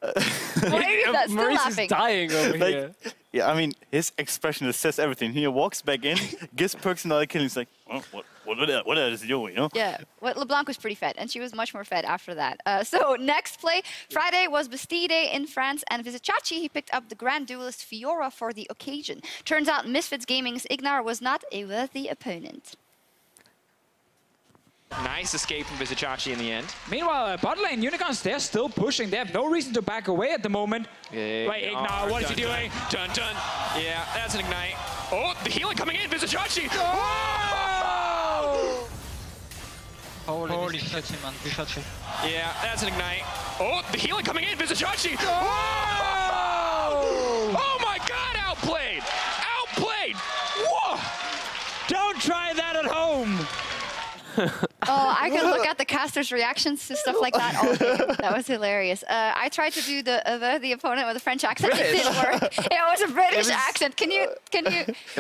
Why are you still Maurice laughing? is dying over here. Yeah, I mean, his expression says everything. He walks back in, gives Perkz another kill, and he's like, oh, what is he doing, you know? Yeah, well, LeBlanc was pretty fed, and she was much more fed after that. So next play, Friday was Bastille Day in France, and Vizicachi, he picked up the Grand Duelist Fiora for the occasion. Turns out Misfits Gaming's Ignar was not a worthy opponent. Nice escape from Vizicachi in the end. Meanwhile, bot lane, Unicorns, they're still pushing. They have no reason to back away at the moment. Yeah. Right, Ignar, what is he doing? Dun, dun. Yeah, that's an ignite. Oh, the healing coming in, Vizicachi! Oh! Holy shit, man. Vizicachi. Yeah, that's an ignite. Oh, the healing coming in, Vizicachi! Oh! Oh my god, outplayed! Outplayed! Whoa! Don't try that at home! Oh, I could look at the caster's reactions to stuff like that all day. That was hilarious. I tried to do the opponent with a French accent. It didn't work. It was a British accent. Can you?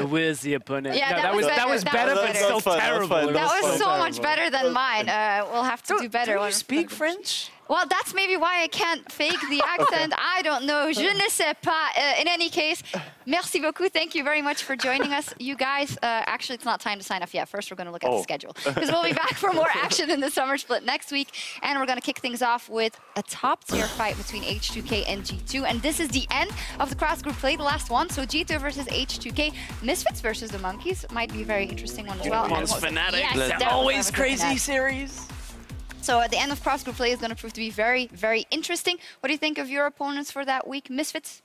Where's the opponent? Yeah, no, that was better, but still terrible. That was so much better than mine. We'll have to do better. Do you speak French? Well, that's maybe why I can't fake the accent. I don't know. Je ne sais pas. In any case, merci beaucoup. Thank you very much for joining us. You guys, actually, it's not time to sign off yet. First, we're going to look at the schedule. Because we'll be back for more action in the Summer Split next week. And we're going to kick things off with a top-tier fight between H2K and G2. And this is the end of the cross-group play, the last one. So G2 versus H2K. Misfits versus the Monkeys might be a very interesting one as well. Fnatic. Yes, Always crazy series. So at the end of cross-group play is going to prove to be very, very interesting. What do you think of your opponents for that week? Misfits?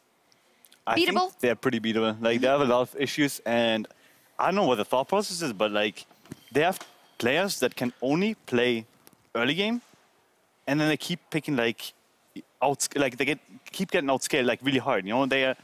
Beatable? I think they're pretty beatable. Like, they have a lot of issues, and I don't know what the thought process is, but like, they have players that can only play early game, and then they keep picking like keep getting outscaled like really hard. You know, the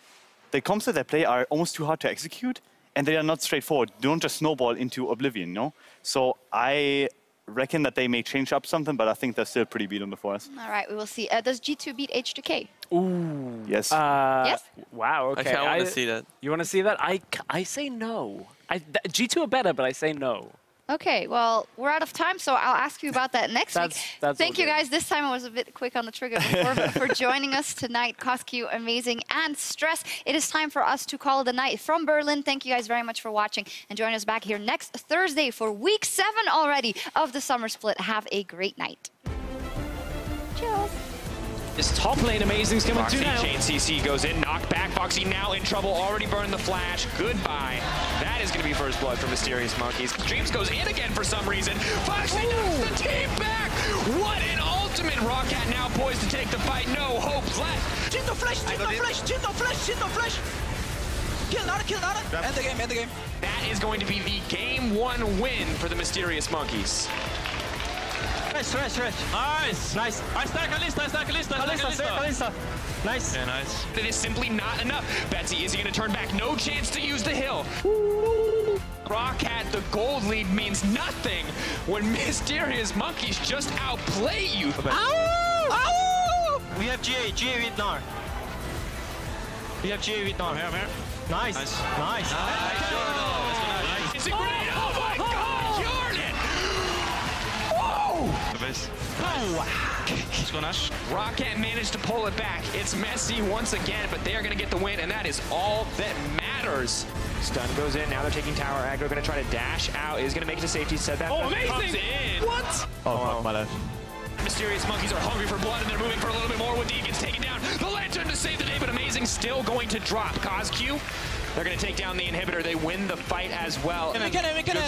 comps that they play are almost too hard to execute, and they are not straightforward. They don't just snowball into oblivion. You know, so I reckon that they may change up something, but I think they're still pretty beatable for us. All right, we will see. Does G2 beat H2K? Ooh. Yes. Yes? Wow, okay. I want to see that. You want to see that? I say no. G2 are better, but I say no. Okay, well, we're out of time, so I'll ask you about that next week. That's Thank you guys. This time I was a bit quick on the trigger before, but for joining us tonight, CosQ, Amazing, and Stress. It is time for us to call it a night from Berlin. Thank you guys very much for watching, and join us back here next Thursday for week 7 already of the Summer Split. Have a great night. Cheers. This top lane Amazing's coming Foxy, through now. chain CC goes in, knocked back. Foxy now in trouble, already burned the flash. Goodbye. That is going to be first blood for Mysterious Monkeys. Dreams goes in again for some reason. Foxy knocks the team back. What an ultimate. Rockcat now poised to take the fight. No hope left. Jinto flash, Jinto flash, Jinto flash, Jinto flash. Kill Nada, kill Nada. End the game, end the game. That is going to be the game 1 win for the Mysterious Monkeys. Nice. I stack a list. Nice. Yeah, nice. It is simply not enough. Betsy, is he going to turn back? No chance to use the hill. Rockcat, the gold lead means nothing when Mysterious Monkeys just outplay you. Ow! We have GA with Nar. Here. Nice. It's a grenade. Oh my god, Yarn it! Whoa! base. Let's go, Nash. Rocket managed to pull it back. It's messy once again, but they are going to get the win, and that is all that matters. Stun goes in. Now they're taking tower aggro. Going to try to dash out. Is going to make it to safety. Said that. Oh, amazing! Comes in. What? Oh, my life. Mysterious Monkeys are hungry for blood, and they're moving for a little bit more. Dean gets taken down. The Lantern to save the day, but Amazing still going to drop. CosQ, they're going to take down the inhibitor. They win the fight as well. Good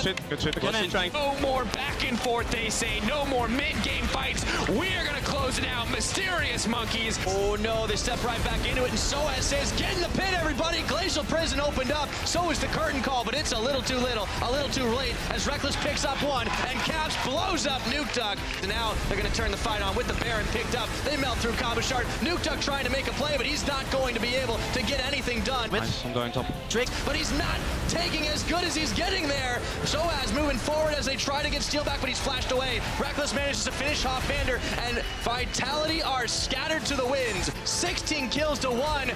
shit. No more back and forth, they say. No more mid-game fights. We are going to close it out. Mysterious Monkeys. Oh no, they step right back into it, and Soaz says, get in the pit, everybody. Glacial Prison opened up. So is the curtain call, but it's a little too late as Reckless picks up one, and Caps blows up Nuke Duck. Now they're going to turn the fight on with the Baron picked up. They melt through Kabashard. Nuke Duck trying to make a play, but he's not going to be able to get anything done. Nice, I'm going top. Tricks, but he's not taking as good as he's getting there. Soaz moving forward as they try to get Steel back, but he's flashed away. Reckless manages to finish Hofbander, and Vitality are scattered to the winds. 16 kills to 1.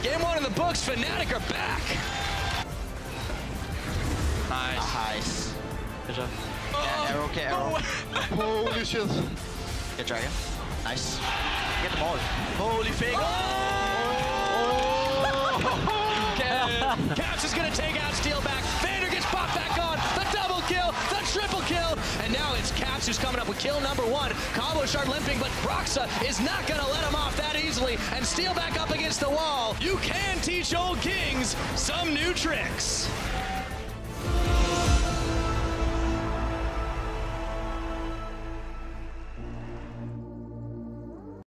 Game 1 in the books. Fnatic are back. Nice. Good job. Arrow, okay, arrow. Holy shit. Get Dragon. Nice. Get them all. Holy fake. Caps is going to take out Steel back. Vander gets popped back on. The double kill, the triple kill. And now it's Caps who's coming up with kill number 1. Kabashard limping, but Broxa is not going to let him off that easily. And Steel back up against the wall. You can teach old kings some new tricks.